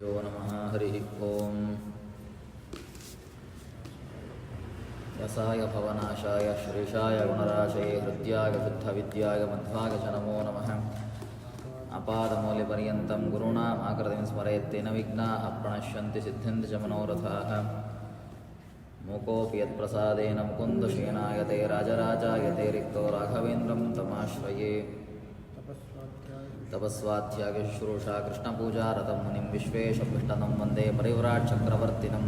यो नमः हरिः ओम् रसाय भवनाशाय श्रीशाय गुणराशये हृद्याय शुद्धविद्याय मध्वाय च नमो नमः। अपादमौल्यपर्यन्तं गुरूणाम् आकृतिं स्मरेत् तेन विघ्नाः प्रणश्यन्ति सिद्ध्यन्ति च मनोरथाः। मूकोऽपि यत्प्रसादेन मुकुन्दशयनायते राजराजायते रिक्तो राघवेन्द्रं तमाश्रये। तपस्वाध्यायशुश्रूषा कृष्णपूजारतं मुनिं विश्वेशभीष्टनं वन्दे परिव्राट् चक्रवर्तिनं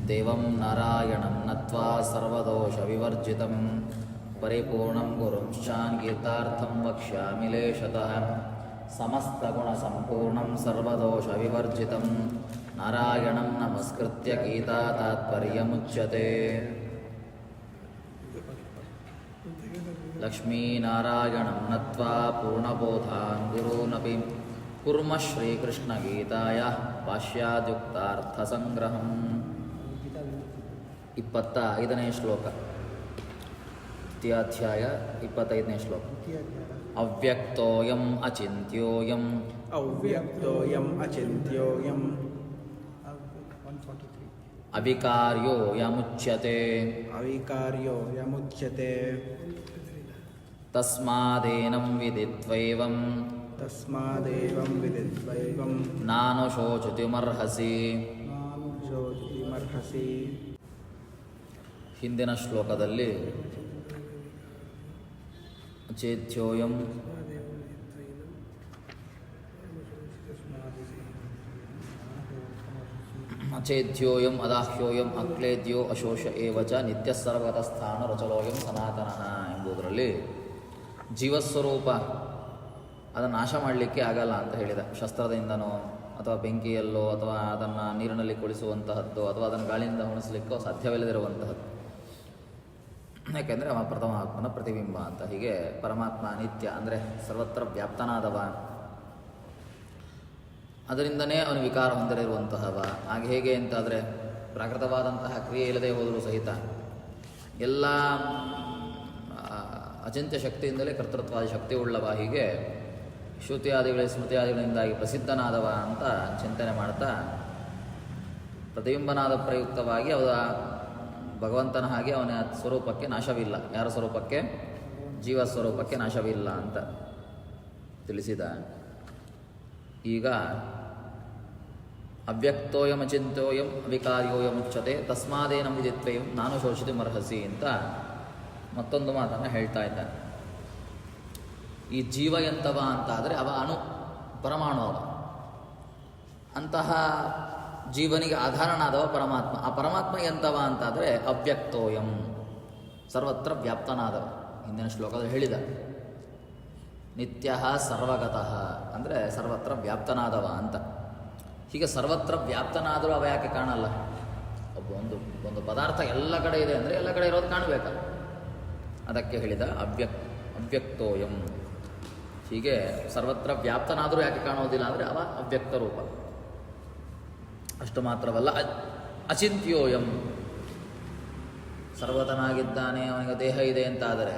देवं नारायणं नत्वा सर्वदोषविवर्जितं परिपूर्णं गुरुंश्चान्गीतार्थं वक्ष्यामि लेशतः। समस्तगुणसम्पूर्णं सर्वदोषविवर्जितं नारायणं नमस्कृत्य गीता तात्पर्यमुच्यते। लक्ष्मीनारायणं नत्वा पूर्णबोधान् गुरूनपि कुर्मः श्रीकृष्णगीतायाः भाष्याद्युक्तार्थसङ्ग्रहम्। 25ನೇ ಶ್ಲೋಕ, ದ್ವಿತೀಯಾಧ್ಯಾಯ 25ನೇ ಶ್ಲೋಕ. ಅವ್ಯಕ್ತೋಯಂ ಅಚಿಂತ್ಯೋಯಂ ಅವ್ಯಕ್ತೋಯಂ ಅಚಿಂತ್ಯೋಯಂ ಅವಿಕಾರ್ಯೋ ಯಮುಚ್ಯತೆ ಅವಿಕಾರ್ಯೋ ಯಮುಚ್ಯತೆ. ತಸ್ಮಾದೇನಂ ವಿದಿತ್ವೈವಂ ತಸ್ಮಾದೇವಂ ವಿದಿತ್ವೈವಂ ನಾನುಶೋಚಿತುಮರ್ಹಸಿ. ಶೋಚಿತುಮರ್ಹಸಿ. ಹಿಂದಿನ ಶ್ಲೋಕದಲ್ಲಿ ಅಚೇತ್ಯೋಯಂ ಅಚೇತ್ಯೋಯಂ ಅದಾಹ್ಯೋಯಂ ಅಕ್ಲೇದ್ಯೋ ಅಶೋಷ ಏವಚ ನಿತ್ಯ ಸರ್ವಗತಸ್ಥಾನ ರಚಲೋಯಂ ಸನಾತನಃ ಎಂಬುದರಲ್ಲಿ ಜೀವಸ್ವರೂಪ ಅದನ್ನು ನಾಶ ಮಾಡಲಿಕ್ಕೆ ಆಗಲ್ಲ ಅಂತ ಹೇಳಿದ. ಶಸ್ತ್ರದಿಂದನೋ ಅಥವಾ ಬೆಂಕಿಯಲ್ಲೋ ಅಥವಾ ಅದನ್ನು ನೀರಿನಲ್ಲಿ ಕುಳಿಸುವಂತಹದ್ದು ಅಥವಾ ಅದನ್ನು ಗಾಳಿಯಿಂದ ಉಣಿಸಲಿಕ್ಕೋ ಸಾಧ್ಯವಿಲ್ಲದಿರುವಂತಹದ್ದು. ಯಾಕೆಂದರೆ ಅವ ಪ್ರಥಮಾತ್ಮನ ಪ್ರತಿಬಿಂಬ ಅಂತ. ಹೀಗೆ ಪರಮಾತ್ಮ ನಿತ್ಯ ಅಂದರೆ ಸರ್ವತ್ರ ವ್ಯಾಪ್ತನಾದವ, ಅದರಿಂದನೇ ಅವನು ವಿಕಾರ ಹೊಂದಿರುವಂತಹವ. ಹಾಗೆ ಹೇಗೆ ಅಂತಾದರೆ ಪ್ರಾಕೃತವಾದಂತಹ ಕ್ರಿಯೆ ಇಲ್ಲದೆ ಹೋದರೂ ಸಹಿತ ಎಲ್ಲ ಅಚಿಂತ್ಯ ಶಕ್ತಿಯಿಂದಲೇ ಕರ್ತೃತ್ವಾದಿ ಶಕ್ತಿ ಉಳ್ಳವ. ಹೀಗೆ ಶ್ರುತಿಯಾದಿಗಳ ಸ್ಮೃತಿಯಾದಿಗಳಿಂದಾಗಿ ಪ್ರಸಿದ್ಧನಾದವ ಅಂತ ಚಿಂತನೆ ಮಾಡ್ತಾ ಪ್ರತಿಬಿಂಬನಾದ ಪ್ರಯುಕ್ತವಾಗಿ ಅವರ ಭಗವಂತನ ಹಾಗೆ ಅವನ ಸ್ವರೂಪಕ್ಕೆ ನಾಶವಿಲ್ಲ. ಯಾರ ಸ್ವರೂಪಕ್ಕೆ? ಜೀವ ಸ್ವರೂಪಕ್ಕೆ ನಾಶವಿಲ್ಲ ಅಂತ ತಿಳಿಸಿದ. ಈಗ ಅವ್ಯಕ್ತೋಯಂ ಅಚಿಂತ್ಯೋಯಂ ಅವಿಕಾರ್ಯೋಯಮುಚ್ಯತೆ ತಸ್ಮಾದೇನಂ ವಿದಿತ್ವಯಂ ನಾನು ಶೋಷಿತುಮರ್ಹಸಿ ಅಂತ ಮತ್ತೊಂದು ಮಾತನ್ನು ಹೇಳ್ತಾ ಇದ್ದಾನೆ. ಈ ಜೀವ ಎಂತವ ಅಂತಾದರೆ ಅವ ಅಣು ಪರಮಾಣು. ಅವ ಅಂತಹ ಜೀವನಿಗೆ ಆಧಾರನಾದವ ಪರಮಾತ್ಮ. ಆ ಪರಮಾತ್ಮ ಎಂತವ ಅಂತಾದರೆ ಅವ್ಯಕ್ತೋಯಂ, ಸರ್ವತ್ರ ವ್ಯಾಪ್ತನಾದವ. ಹಿಂದಿನ ಶ್ಲೋಕದಲ್ಲಿ ಹೇಳಿದ ನಿತ್ಯ ಸರ್ವಗತಃ ಅಂದರೆ ಸರ್ವತ್ರ ವ್ಯಾಪ್ತನಾದವ ಅಂತ. ಹೀಗೆ ಸರ್ವತ್ರ ವ್ಯಾಪ್ತನಾದರೂ ಅವ ಯಾಕೆ ಕಾಣಲ್ಲ? ಒಂದು ಪದಾರ್ಥ ಎಲ್ಲ ಕಡೆ ಇದೆ ಅಂದರೆ ಎಲ್ಲ ಕಡೆ ಇರೋದು ಕಾಣಬೇಕಲ್ಲ. ಅದಕ್ಕೆ ಹೇಳಿದ ಅವ್ಯಕ್ತೋಯಂ. ಹೀಗೆ ಸರ್ವತ್ರ ವ್ಯಾಪ್ತನಾದರೂ ಯಾಕೆ ಕಾಣೋದಿಲ್ಲ ಅಂದರೆ ಅವ ಅವ್ಯಕ್ತ ರೂಪ. ಅಷ್ಟು ಮಾತ್ರವಲ್ಲ, ಅಚಿಂತ್ಯೋಯಂ, ಸರ್ವತನಾಗಿದ್ದಾನೆ, ಅವನಿಗೆ ದೇಹ ಇದೆ ಅಂತಾದರೆ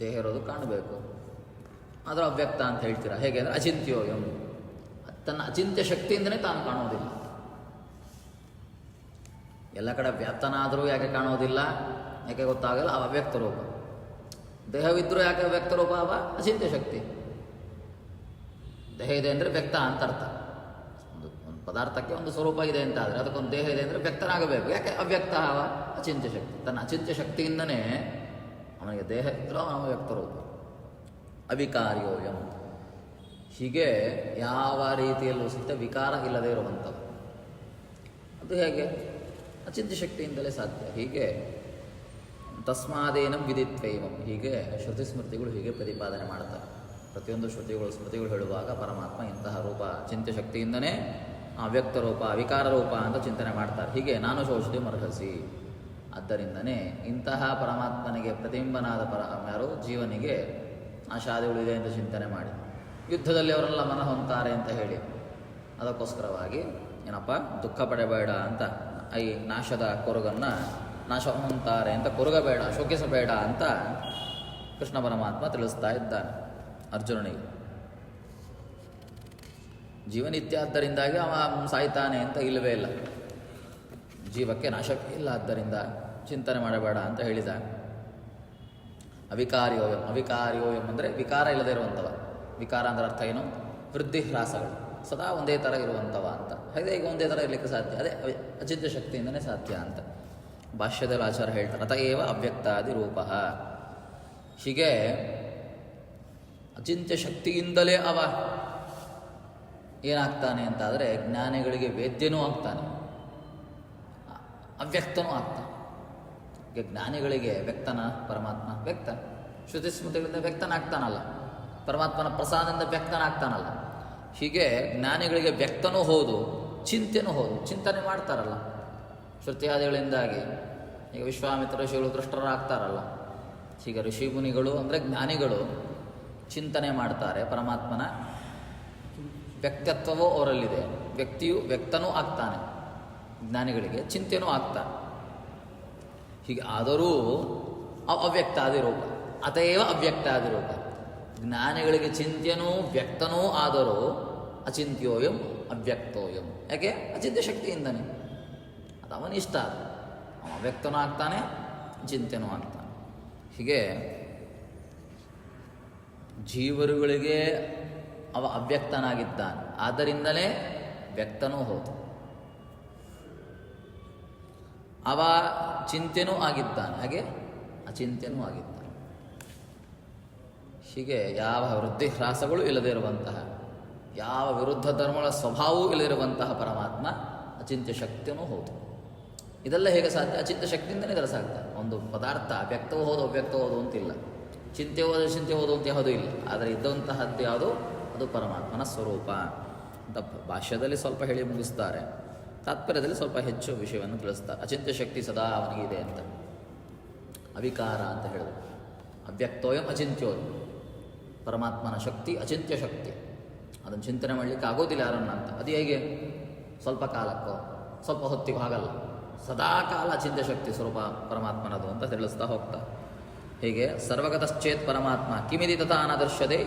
ದೇಹ ಇರೋದು ಕಾಣಬೇಕು. ಆದರೆ ಅವ್ಯಕ್ತ ಅಂತ ಹೇಳ್ತೀರಾ. ಹೇಗೆ ಅಂದರೆ ಅಚಿಂತ್ಯೋಯಂ, ತನ್ನ ಅಚಿಂತ್ಯ ಶಕ್ತಿಯಿಂದಲೇ ತಾನು ಕಾಣೋದಿಲ್ಲ. ಎಲ್ಲ ಕಡೆ ವ್ಯಾಪ್ತನಾದರೂ ಯಾಕೆ ಕಾಣೋದಿಲ್ಲ? ಯಾಕೆ ಗೊತ್ತಾಗಲ್ಲ? ಅವ ಅವ್ಯಕ್ತ ರೂಪ. ದೇಹವಿದ್ದರೂ ಯಾಕೆ ಅವ್ಯಕ್ತ ರೂಪ? ಅವ ಅಚಿಂತ್ಯ ಶಕ್ತಿ. ದೇಹ ಇದೆ ಅಂದರೆ ವ್ಯಕ್ತ ಅಂತ ಅರ್ಥ. ಒಂದು ಪದಾರ್ಥಕ್ಕೆ ಒಂದು ಸ್ವರೂಪ ಇದೆ ಅಂತ ಆದರೆ ಅದಕ್ಕೊಂದು ದೇಹ ಇದೆ ಅಂದರೆ ವ್ಯಕ್ತನಾಗಬೇಕು. ಯಾಕೆ ಅವ್ಯಕ್ತ? ಅವ ಅಚಿಂತ್ಯ ಶಕ್ತಿ. ತನ್ನ ಅಚಿಂತ್ಯ ಶಕ್ತಿಯಿಂದನೇ ಅವನಿಗೆ ದೇಹ ಇದ್ದರೂ ಅವನ ಅವ್ಯಕ್ತ ರೂಪ. ಅವಿಕಾರ್ಯೋಯಂ, ಹೀಗೆ ಯಾವ ರೀತಿಯಲ್ಲೂ ಸಹಿತ ವಿಕಾರ ಇಲ್ಲದೆ ಇರುವಂಥದ್ದು. ಅದು ಹೇಗೆ? ಅಚಿಂತ್ಯ ಶಕ್ತಿಯಿಂದಲೇ ಸಾಧ್ಯ. ಹೀಗೆ ತಸ್ಮಾದೇನಂ ವಿದಿತ್ವೈವಂ, ಹೀಗೆ ಶ್ರುತಿ ಸ್ಮೃತಿಗಳು ಹೀಗೆ ಪ್ರತಿಪಾದನೆ ಮಾಡ್ತಾರೆ. ಪ್ರತಿಯೊಂದು ಸ್ಮೃತಿಗಳು ಹೇಳುವಾಗ ಪರಮಾತ್ಮ ಇಂತಹ ರೂಪ ಚಿಂತ್ಯ ಶಕ್ತಿಯಿಂದನೇ ಅವ್ಯಕ್ತ ರೂಪ ಅವಿಕಾರ ರೂಪ ಅಂತ ಚಿಂತನೆ ಮಾಡ್ತಾರೆ. ಹೀಗೆ ನಾನು ಶೋಷಿತುಮರ್ಹಸಿ. ಆದ್ದರಿಂದನೇ ಇಂತಹ ಪರಮಾತ್ಮನಿಗೆ ಪ್ರತಿಬಿಂಬನಾದ ಯಾರು ಜೀವನಿಗೆ ನಾಶಾದಿಗಳಿದೆ ಅಂತ ಚಿಂತನೆ ಮಾಡಿ ಯುದ್ಧದಲ್ಲಿ ಅವರೆಲ್ಲ ಮನ ಹೊಂತಾರೆ ಅಂತ ಹೇಳಿ ಅದಕ್ಕೋಸ್ಕರವಾಗಿ ಏನಪ್ಪ ದುಃಖ ಪಡಬೇಡ ಅಂತ ಈ ನಾಶದ ಕೊರಗನ್ನು ನಾಶ ಹೊಂತಾರೆ ಅಂತ ಕೊರಗಬೇಡ, ಶೋಕಿಸಬೇಡ ಅಂತ ಕೃಷ್ಣ ಪರಮಾತ್ಮ ತಿಳಿಸ್ತಾ ಇದ್ದಾನೆ ಅರ್ಜುನನಿಗೆ. ಜೀವನಿತ್ಯ ಆದ್ದರಿಂದಾಗಿ ಅವ ಸಾಯ್ತಾನೆ ಅಂತ ಇಲ್ಲವೇ ಇಲ್ಲ. ಜೀವಕ್ಕೆ ನಾಶವೇ ಇಲ್ಲ, ಆದ್ದರಿಂದ ಚಿಂತನೆ ಮಾಡಬೇಡ ಅಂತ ಹೇಳಿದ. ಅವಿಕಾರ್ಯೋಯಂ, ಅವಿಕಾರ್ಯೋಯಂ ಅಂದರೆ ವಿಕಾರ ಇಲ್ಲದೆ ಇರುವಂಥವ. ವಿಕಾರ ಅಂದರೆ ಅರ್ಥ ಏನು? ವೃದ್ಧಿ ಹ್ರಾಸಗಳು, ಸದಾ ಒಂದೇ ಥರ ಇರುವಂಥವ ಅಂತ. ಹಾಗೆ ಈಗ ಒಂದೇ ಥರ ಇರಲಿಕ್ಕೆ ಸಾಧ್ಯ, ಅದೇ ಅಚಿಂತ್ಯ ಶಕ್ತಿಯಿಂದನೇ ಸಾಧ್ಯ ಅಂತ ಭಾಷ್ಯದಲ್ಲಿ ಆಚಾರ್ಯ ಹೇಳ್ತಾರೆ. ಅತಏವ ಅವ್ಯಕ್ತಾದಿ ರೂಪ. ಹೀಗೆ ಅಚಿಂತ್ಯ ಶಕ್ತಿಯಿಂದಲೇ ಅವ ಏನಾಗ್ತಾನೆ ಅಂತಾದರೆ ಜ್ಞಾನಿಗಳಿಗೆ ವೇದ್ಯನೂ ಆಗ್ತಾನೆ, ಅವ್ಯಕ್ತನೂ ಆಗ್ತಾನೆ. ಈಗ ಜ್ಞಾನಿಗಳಿಗೆ ವ್ಯಕ್ತನ ಪರಮಾತ್ಮ, ವ್ಯಕ್ತ ಶ್ರುತಿ ಸ್ಮೃತಿಗಳಿಂದ ವ್ಯಕ್ತನಾಗ್ತಾನಲ್ಲ, ಪರಮಾತ್ಮನ ಪ್ರಸಾದದಿಂದ ವ್ಯಕ್ತನಾಗ್ತಾನಲ್ಲ. ಹೀಗೆ ಜ್ಞಾನಿಗಳಿಗೆ ವ್ಯಕ್ತನೂ ಹೌದು, ಚಿಂತೆನೂ ಹೌದು. ಚಿಂತನೆ ಮಾಡ್ತಾರಲ್ಲ ಶ್ರುತಿಯಾದಿಗಳಿಂದಾಗಿ. ಈಗ ವಿಶ್ವಾಮಿತ್ರ ಋಷಿಗಳು ದೃಷ್ಟರಾಗ್ತಾರಲ್ಲ. ಹೀಗೆ ಋಷಿ ಮುನಿಗಳು ಅಂದರೆ ಜ್ಞಾನಿಗಳು ಚಿಂತನೆ ಮಾಡ್ತಾರೆ. ಪರಮಾತ್ಮನ ವ್ಯಕ್ತತ್ವವೂ ಅವರಲ್ಲಿದೆ, ವ್ಯಕ್ತಿಯು ವ್ಯಕ್ತನೂ ಆಗ್ತಾನೆ. ಜ್ಞಾನಿಗಳಿಗೆ ಚಿಂತೆನೂ ಆಗ್ತಾನೆ. ಹೀಗೆ ಆದರೂ ಅವ್ಯಕ್ತಾದಿ ರೂಪ, ಅತಏವ ಅವ್ಯಕ್ತಾದಿ ರೂಪ. ಜ್ಞಾನಿಗಳಿಗೆ ಚಿಂತ್ಯನೂ ವ್ಯಕ್ತನೂ ಆದರೂ ಅಚಿಂತ್ಯೋಯಂ ಅವ್ಯಕ್ತೋಯಂ. ಯಾಕೆ? ಅಚಿಂತ್ಯ ಶಕ್ತಿಯಿಂದನೇ. ಅದು ಅವನಿಷ್ಟ, ಅವ ಅವ್ಯಕ್ತನೂ ಆಗ್ತಾನೆ, ಚಿಂತೆನೂ ಆಗ್ತಾನೆ. ಹೀಗೆ ಜೀವರುಗಳಿಗೆ ಅವ ಅವ್ಯಕ್ತನಾಗಿದ್ದಾನೆ, ಆದ್ದರಿಂದಲೇ ವ್ಯಕ್ತನೂ ಹೌದು. ಅವ ಚಿಂತೆನೂ ಆಗಿದ್ದಾನೆ, ಹಾಗೆ ಅಚಿಂತ್ಯನೂ ಆಗಿದ್ದಾನೆ. ಹೀಗೆ ಯಾವ ವೃದ್ಧಿ ಹ್ರಾಸಗಳು ಇಲ್ಲದೇ ಇರುವಂತಹ, ಯಾವ ವಿರುದ್ಧ ಧರ್ಮಗಳ ಸ್ವಭಾವವೂ ಇಲ್ಲದಿರುವಂತಹ ಪರಮಾತ್ಮ ಅಚಿಂತ್ಯ ಶಕ್ತಿಯೂ ಹೌದು. ಇದೆಲ್ಲ ಹೇಗೆ ಸಾಧ್ಯ? ಅಚಿಂತ್ಯ ಶಕ್ತಿಯಿಂದಲೇ ಇದರ ಸಾಧ್ಯ. ಒಂದು ಪದಾರ್ಥ ವ್ಯಕ್ತವೂ ಹೌದು ಅವ್ಯಕ್ತ ಹೌದು ಅಂತಿಲ್ಲ, ಚಿಂತೆ ಹೋದ ಚಿಂತೆ ಹೌದು ಅಂತ ಯಾವುದೂ ಇಲ್ಲ. ಆದರೆ ಇದ್ದಂತಹದ್ದು ಯಾವುದು? ಅದು ಪರಮಾತ್ಮನ ಸ್ವರೂಪ ಅಂತ ಭಾಷ್ಯದಲ್ಲಿ ಸ್ವಲ್ಪ ಹೇಳಿ ಮುಗಿಸ್ತಾರೆ, ತಾತ್ಪರ್ಯದಲ್ಲಿ ಸ್ವಲ್ಪ ಹೆಚ್ಚು ವಿಷಯವನ್ನು ತಿಳಿಸ್ತಾರೆ. ಅಚಿಂತ್ಯ ಶಕ್ತಿ ಸದಾ ಅವನಿಗಿದೆ ಅಂತ. ಅವಿಕಾರ ಅಂತ ಹೇಳಿದ್ರು. ಅವ್ಯಕ್ತೋಯಂ ಅಚಿಂತ್ಯೋಯಂ, ಪರಮಾತ್ಮನ ಶಕ್ತಿ ಅಚಿಂತ್ಯ ಶಕ್ತಿ, ಅದನ್ನು ಚಿಂತನೆ ಮಾಡಲಿಕ್ಕೆ ಆಗೋದಿಲ್ಲ ಯಾರನ್ನ ಅಂತ. ಅದು ಹೇಗೆ? ಸ್ವಲ್ಪ ಕಾಲಕ್ಕೋ ಸ್ವಲ್ಪ ಹೊತ್ತಿಗೂ ಹಾಗಲ್ಲ, ಸದಾ ಕಾಲ ಅಚಿಂತ್ಯ ಶಕ್ತಿ ಸ್ವರೂಪ ಪರಮಾತ್ಮನದು ಅಂತ ತಿಳಿಸ್ತಾ ಹೋಗ್ತಾ. ಹೀಗೆ ಸರ್ವಗತಶ್ಚೇತ್ ಪರಮಾತ್ಮ ಕಿಮಿದಿ ತಥಾ ಅನದರ್ಶದೆ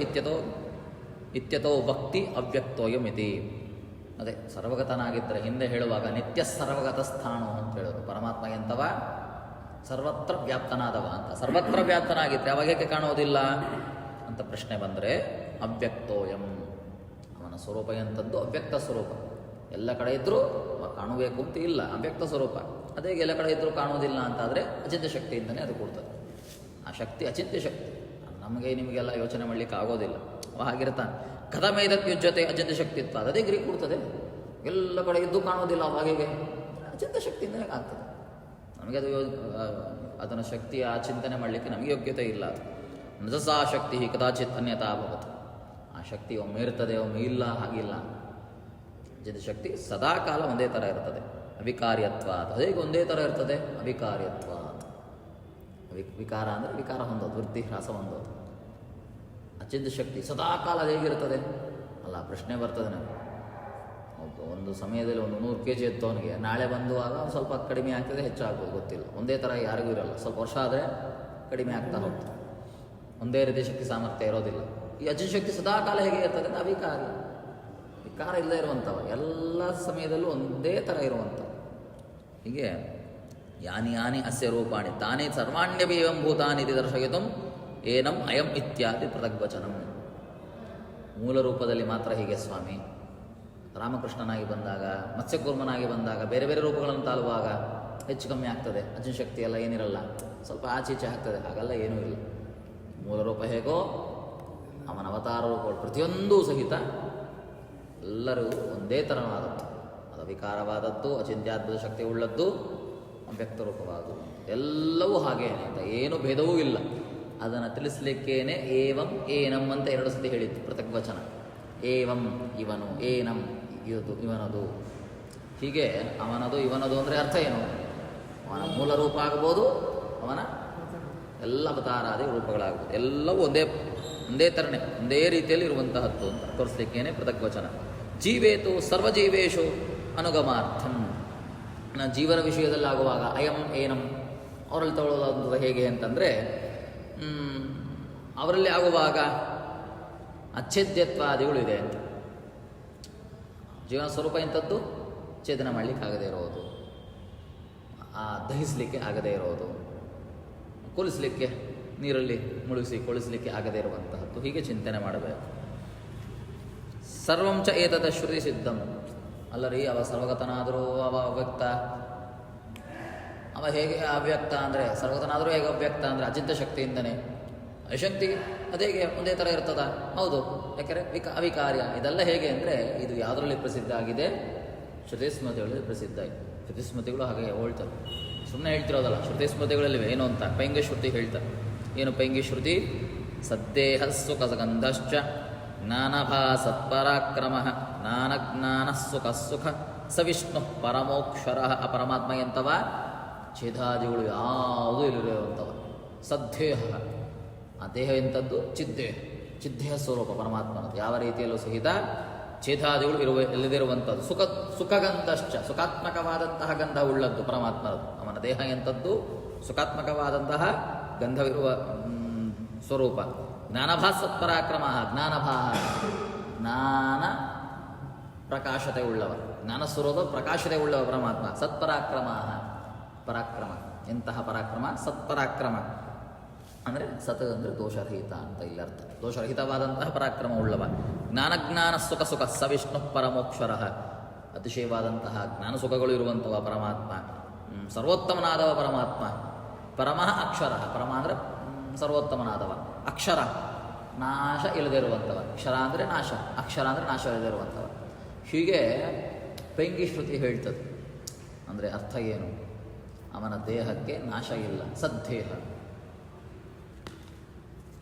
ಇತ್ಯತೋ ಭಕ್ತಿ ಅವ್ಯಕ್ತೋಯಂ ಇತಿ. ಅದೇ ಸರ್ವಗತನಾಗಿದ್ದರೆ ಹಿಂದೆ ಹೇಳುವಾಗ ನಿತ್ಯ ಸರ್ವಗತ ಸ್ಥಾಣು ಅಂತ ಹೇಳೋರು. ಪರಮಾತ್ಮ ಎಂಥವ? ಸರ್ವತ್ರ ವ್ಯಾಪ್ತನಾದವ ಅಂತ. ಸರ್ವತ್ರ ವ್ಯಾಪ್ತನಾಗಿದ್ದರೆ ಅವಾಗ ಏಕೆ ಕಾಣೋದಿಲ್ಲ ಅಂತ ಪ್ರಶ್ನೆ ಬಂದರೆ, ಅವ್ಯಕ್ತೋಯಂ, ಅವನ ಸ್ವರೂಪ ಎಂಥದ್ದು? ಅವ್ಯಕ್ತ ಸ್ವರೂಪ. ಎಲ್ಲ ಕಡೆ ಇದ್ದರೂ ಕಾಣಬೇಕು ಅಂತ ಇಲ್ಲ, ಅವ್ಯಕ್ತ ಸ್ವರೂಪ. ಅದೇ ಎಲ್ಲ ಕಡೆ ಇದ್ದರೂ ಕಾಣೋದಿಲ್ಲ ಅಂತಾದರೆ ಅಚಿಂತ್ಯ ಶಕ್ತಿಯಿಂದಲೇ ಅದು ಕೊಡ್ತದೆ. ಆ ಶಕ್ತಿ ಅಚಿಂತ್ಯ ಶಕ್ತಿ, ನಮಗೆ ನಿಮಗೆಲ್ಲ ಯೋಚನೆ ಮಾಡಲಿಕ್ಕೆ ಆಗೋದಿಲ್ಲ. ಅವ ಹಾಗಿರ್ತಾನೆ. ಕಥಮೇದಕ್ಕೆ ಯುಜ್ಯತೆ ಅಚಿಂತ್ಯ ಶಕ್ತಿತ್ವ, ಅದೇ ಗ್ರೀಕ್ ಕೊಡ್ತದೆ. ಎಲ್ಲ ಕಡೆ ಇದ್ದು ಕಾಣೋದಿಲ್ಲ, ಅವಾಗೆಗೆ ಅಚಿಂತ್ಯ ಶಕ್ತಿಯಿಂದಲೇ ಆಗ್ತದೆ. ನಮಗೆ ಅದು ಅದನ್ನು ಶಕ್ತಿಯ ಚಿಂತನೆ ಮಾಡಲಿಕ್ಕೆ ನಮಗೆ ಯೋಗ್ಯತೆ ಇಲ್ಲ. ನಜಸಾ ಶಕ್ತಿ ಕದಾಚಿತ್ ಅನ್ಯತಾ ಭವತ್. ಆ ಶಕ್ತಿ ಒಮ್ಮೆ ಇರ್ತದೆ, ಒಮ್ಮೆ ಇಲ್ಲ, ಹಾಗಿಲ್ಲ. ಅಚಿಂತ್ಯ ಶಕ್ತಿ ಸದಾ ಕಾಲ ಒಂದೇ ಥರ ಇರ್ತದೆ. ಅವಿಕಾರ್ಯತ್ವ, ಅದೇ ಒಂದೇ ಥರ ಇರ್ತದೆ. ಅವಿಕಾರ್ಯತ್ವ, ವಿಕಾರ ಅಂದರೆ ವಿಕಾರ ಹೊಂದೋದು, ವೃದ್ಧಿ ಹ್ರಾಸ ಹೊಂದೋದು. ಅಚಿಂತ್ಯ ಶಕ್ತಿ ಸದಾ ಕಾಲ ಹೇಗಿರ್ತದೆ ಅಲ್ಲ? ಪ್ರಶ್ನೆ ಬರ್ತದೆ ನಮಗೆ. ಒಂದು ಸಮಯದಲ್ಲಿ 100 kg ಎತ್ತವನಿಗೆ ನಾಳೆ ಬಂದುವಾಗ ಸ್ವಲ್ಪ ಕಡಿಮೆ ಆಗ್ತದೆ, ಹೆಚ್ಚಾಗ್ಬೋದು, ಗೊತ್ತಿಲ್ಲ. ಒಂದೇ ಥರ ಯಾರಿಗೂ ಇರಲ್ಲ. ಸ್ವಲ್ಪ ವರ್ಷ ಆದರೆ ಕಡಿಮೆ ಆಗ್ತಾ ಹೋಗ್ತದೆ. ಒಂದೇ ರೀತಿಯ ಶಕ್ತಿ ಸಾಮರ್ಥ್ಯ ಇರೋದಿಲ್ಲ. ಈ ಅಚಿಂತ್ಯ ಶಕ್ತಿ ಸದಾ ಕಾಲ ಹೇಗೆ ಇರ್ತದೆ? ಅವಿಕಾರಿ, ವಿಕಾರ ಇಲ್ಲದೆ ಇರುವಂಥವ, ಎಲ್ಲ ಸಮಯದಲ್ಲೂ ಒಂದೇ ಥರ ಇರುವಂಥವು. ಹೀಗೆ ಯಾನಿ ಯಾನಿ ಅಸ್ಯ ರೂಪಾಣಿ ತಾನೇ ಸರ್ವಾಣ್ಯವೇವಂ ಭೂತಾನಿ ಇತಿ ದರ್ಶಯಿತುಂ ಏನಂ ಅಯಂ ಇತ್ಯಾದಿ ಪೃಥಗ್ವಚನಂ. ಮೂಲ ರೂಪದಲ್ಲಿ ಮಾತ್ರ ಹೀಗೆ ಸ್ವಾಮಿ. ರಾಮಕೃಷ್ಣನಾಗಿ ಬಂದಾಗ, ಮತ್ಸ್ಯಕೂರ್ಮನಾಗಿ ಬಂದಾಗ, ಬೇರೆ ಬೇರೆ ರೂಪಗಳನ್ನು ತಾಳುವಾಗ ಹೆಚ್ಚು ಕಮ್ಮಿ ಆಗ್ತದೆ. ಅಚಿಂತ್ಯ ಶಕ್ತಿ ಎಲ್ಲ ಏನಿರಲ್ಲ, ಸ್ವಲ್ಪ ಆಚೀಚೆ ಆಗ್ತದೆ. ಹಾಗೆಲ್ಲ ಏನೂ ಇಲ್ಲ. ಮೂಲ ರೂಪ ಹೇಗೋ ಅವನ ಅವತಾರ ರೂಪಗಳು ಪ್ರತಿಯೊಂದೂ ಸಹಿತ ಎಲ್ಲರೂ ಒಂದೇ ಥರವಾದದ್ದು. ಅದು ವಿಕಾರವಾದದ್ದು, ಅಚಿಂತ್ಯಾದ್ಭುತ ಶಕ್ತಿ ಉಳ್ಳದ್ದು, ಅವ್ಯಕ್ತ ರೂಪವಾದದ್ದು, ಎಲ್ಲವೂ ಹಾಗೇನೆ ಅಂತ ಏನು ಭೇದವೂ ಇಲ್ಲ. ಅದನ್ನು ತಿಳಿಸ್ಲಿಕ್ಕೇನೆ ಏವಂ ಏನಂ ಅಂತ 2 ಸತಿ ಹೇಳಿತ್ತು ಪೃಥಗ್ವಚನ. ಏವಂ ಇವನು, ಏನಂ ಇದು ಇವನದು. ಹೀಗೆ ಅವನದು ಇವನದು ಅಂದರೆ ಅರ್ಥ ಏನು? ಅವನ ಮೂಲ ರೂಪ ಆಗ್ಬೋದು, ಅವನ ಎಲ್ಲ ಅವತಾರಾದಿ ರೂಪಗಳಾಗ್ಬೋದು, ಎಲ್ಲವೂ ಒಂದೇ ಥರನೇ, ಒಂದೇ ರೀತಿಯಲ್ಲಿ ಇರುವಂತಹದ್ದು ಅಂತ ತೋರಿಸ್ಲಿಕ್ಕೇನೆ ಪೃಥಗ್ವಚನ. ಜೀವೇತು ಸರ್ವಜೀವೇಶು ಅನುಗಮಾರ್ಥಂ. ಜೀವನ ವಿಷಯದಲ್ಲಿ ಆಗುವಾಗ ಅಯಂ ಏನಂ ಅವರಲ್ಲಿ ತಗೊಳ್ಳೋದು ಹೇಗೆ ಅಂತಂದರೆ, ಅವರಲ್ಲಿ ಆಗುವಾಗ ಅಚ್ಛೇದ್ಯತ್ವಾದಿಗಳು ಇದೆ ಅಂತ. ಜೀವನ ಸ್ವರೂಪ ಎಂಥದ್ದು? ಛೇದನ ಮಾಡಲಿಕ್ಕೆ ಆಗದೇ ಇರೋದು, ದಹಿಸಲಿಕ್ಕೆ ಆಗದೇ ಇರೋದು, ಕೊಲಿಸಲಿಕ್ಕೆ ನೀರಲ್ಲಿ ಮುಳುಗಿಸಿ ಕೊಳಿಸಲಿಕ್ಕೆ ಆಗದೇ ಇರುವಂತಹದ್ದು. ಹೀಗೆ ಚಿಂತನೆ ಮಾಡಬೇಕು. ಸರ್ವಂಚ ಏತದ ಶ್ರುತಿ ಸಿದ್ಧಂ. ಅಲ್ಲರಿ, ಅವ ಸರ್ವಗತನಾದರೂ ಅವ ಅವ್ಯಕ್ತ. ಅವ ಹೇಗೆ ಅವ್ಯಕ್ತ ಅಂದರೆ, ಸರ್ವಗತನಾದರೂ ಹೇಗೆ ಅವ್ಯಕ್ತ ಅಂದರೆ ಅಚಿಂತ್ಯ ಶಕ್ತಿಯಿಂದನೇ. ಅಶಕ್ತಿ ಅದೇಗೆ ಒಂದೇ ಥರ ಇರ್ತದ? ಹೌದು. ಯಾಕೆಂದರೆ ಅವಿಕಾರ್ಯ. ಇದೆಲ್ಲ ಹೇಗೆ ಅಂದರೆ ಇದು ಯಾವುದರಲ್ಲಿ ಪ್ರಸಿದ್ಧ ಆಗಿದೆ? ಶ್ರುತಿ ಸ್ಮೃತಿಗಳಲ್ಲಿ ಪ್ರಸಿದ್ಧ ಆಗಿದೆ. ಶ್ರುತಿ ಸ್ಮೃತಿಗಳು ಹಾಗೆ ಹೇಳ್ತಾರೆ, ಸುಮ್ಮನೆ ಹೇಳ್ತಿರೋದಲ್ಲ. ಶ್ರುತಿ ಸ್ಮೃತಿಗಳಲ್ಲಿವೆ ಏನು ಅಂತ ಪೈಂಗಿ ಶ್ರುತಿ ಹೇಳ್ತಾರೆ. ಏನು ಪೈಂಗಿ ಶ್ರುತಿ? ಸದ್ದೇಹ ಸುಖಗಂಧಶ್ಚ ಜ್ಞಾನಭಾ ಸತ್ಪರಾಕ್ರಮ ಜ್ಞಾನಜ್ಞಾನ ಸುಖ ಸುಖ ಸವಿಷ್ಣು ಪರಮೋಕ್ಷರ. ಆ ಪರಮಾತ್ಮ ಎಂತವ? ಛೇದಾದಿಗಳು ಯಾವುದೂ ಇಲ್ಲಿರುವಂಥವ. ಸದ್ದೇಹ, ಆ ದೇಹ ಎಂಥದ್ದು? ಚಿದ್ದೇಹ. ಚಿದ್ದೇಹ ಸ್ವರೂಪ ಪರಮಾತ್ಮನದು. ಯಾವ ರೀತಿಯಲ್ಲೂ ಸಹಿತ ಛೇದಾದಿಗಳು ಇಲ್ಲದಿರುವಂಥದ್ದು. ಸುಖಗಂಧಶ್ಚ, ಸುಖಾತ್ಮಕವಾದಂತಹ ಗಂಧ ಉಳ್ಳದ್ದು ಪರಮಾತ್ಮನದು. ಅವನ ದೇಹ ಎಂಥದ್ದು? ಸುಖಾತ್ಮಕವಾದಂತಹ ಗಂಧವಿರುವ ಸ್ವರೂಪ. ಜ್ಞಾನಭಾ ಸತ್ಪರಾಕ್ರಮ, ಜ್ಞಾನಭಾ, ಜ್ಞಾನ ಪ್ರಕಾಶತೆ ಉಳ್ಳವ, ಜ್ಞಾನ ಸ್ವರೂಪ ಪ್ರಕಾಶತೆ ಉಳ್ಳವ ಪರಮಾತ್ಮ. ಸತ್ಪರಾಕ್ರಮ, ಪರಾಕ್ರಮ. ಎಂತಹ ಪರಾಕ್ರಮ? ಸತ್ಪರಾಕ್ರಮ ಅಂದರೆ ಸತ್ ಅಂದರೆ ದೋಷರಹಿತ ಅಂತ ಇಲ್ಲಿ ಅರ್ಥ. ದೋಷರಹಿತವಾದಂತಹ ಪರಾಕ್ರಮ ಉಳ್ಳವ. ಜ್ಞಾನಜ್ಞಾನ ಸುಖ ಸುಖ ಸವಿಷ್ಣು ಪರಮೋಕ್ಷರ. ಅತಿಶಯವಾದಂತಹ ಜ್ಞಾನ ಸುಖಗಳು ಇರುವಂಥವ ಪರಮಾತ್ಮ. ಸರ್ವೋತ್ತಮನಾದವ ಪರಮಾತ್ಮ. ಪರಮಃ ಅಕ್ಷರ. ಪರಮ ಅಂದರೆ ಸರ್ವೋತ್ತಮನಾದವ. ಅಕ್ಷರ, ನಾಶ ಇಲ್ಲದಿರುವಂಥವ. ಕ್ಷರ ಅಂದರೆ ನಾಶ, ಅಕ್ಷರ ಅಂದರೆ ನಾಶ ಇಲ್ಲದಿರುವಂಥವ. ಹೀಗೆ ಪೈಂಗಿ ಶ್ರುತಿ ಹೇಳ್ತದೆ. ಅಂದರೆ ಅರ್ಥ ಏನು? ಅವನ ದೇಹಕ್ಕೆ ನಾಶ ಇಲ್ಲ, ಸದ್ದೇಹ.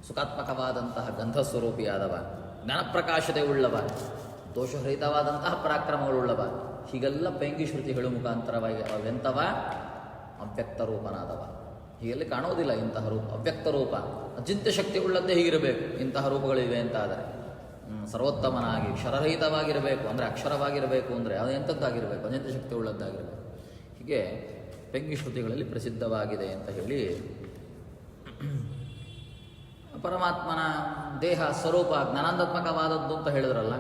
ಸುಖಾತ್ಮಕವಾದಂತಹ ಗಂಧಸ್ವರೂಪಿಯಾದವ, ಜ್ಞಾನಪ್ರಕಾಶತೆ ಉಳ್ಳವ, ದೋಷರಹಿತವಾದಂತಹ ಪರಾಕ್ರಮಗಳುಳ್ಳವ. ಹೀಗೆಲ್ಲ ಪೈಂಗಿ ಶ್ರುತಿಗಳು ಮುಖಾಂತರವಾಗಿ ಅವೆಂತವ? ಅವ್ಯಕ್ತ ರೂಪನಾದವ. ಹೀಗೆಲ್ಲಿ ಕಾಣೋದಿಲ್ಲ ಇಂತಹ ರೂಪ. ಅವ್ಯಕ್ತ ರೂಪ, ಅಚಿಂತ್ಯ ಶಕ್ತಿ ಉಳ್ಳದ್ದೇ ಹೀಗಿರಬೇಕು. ಇಂತಹ ರೂಪಗಳಿವೆ ಅಂತಾದರೆ ಸರ್ವೋತ್ತಮನಾಗಿ ಕ್ಷರರಹಿತವಾಗಿರಬೇಕು. ಅಂದರೆ ಅಕ್ಷರವಾಗಿರಬೇಕು ಅಂದರೆ ಅದು ಎಂಥದ್ದಾಗಿರಬೇಕು? ಅಚಿಂತ್ಯ ಶಕ್ತಿ ಉಳ್ಳದ್ದಾಗಿರಬೇಕು. ಹೀಗೆ ಪೈಂಗಿ ಶ್ರುತಿಗಳಲ್ಲಿ ಪ್ರಸಿದ್ಧವಾಗಿದೆ ಅಂತ ಹೇಳಿ ಪರಮಾತ್ಮನ ದೇಹ ಸ್ವರೂಪ ಜ್ಞಾನಾತ್ಮಕವಾದದ್ದು ಅಂತ ಹೇಳಿದ್ರಲ್ಲ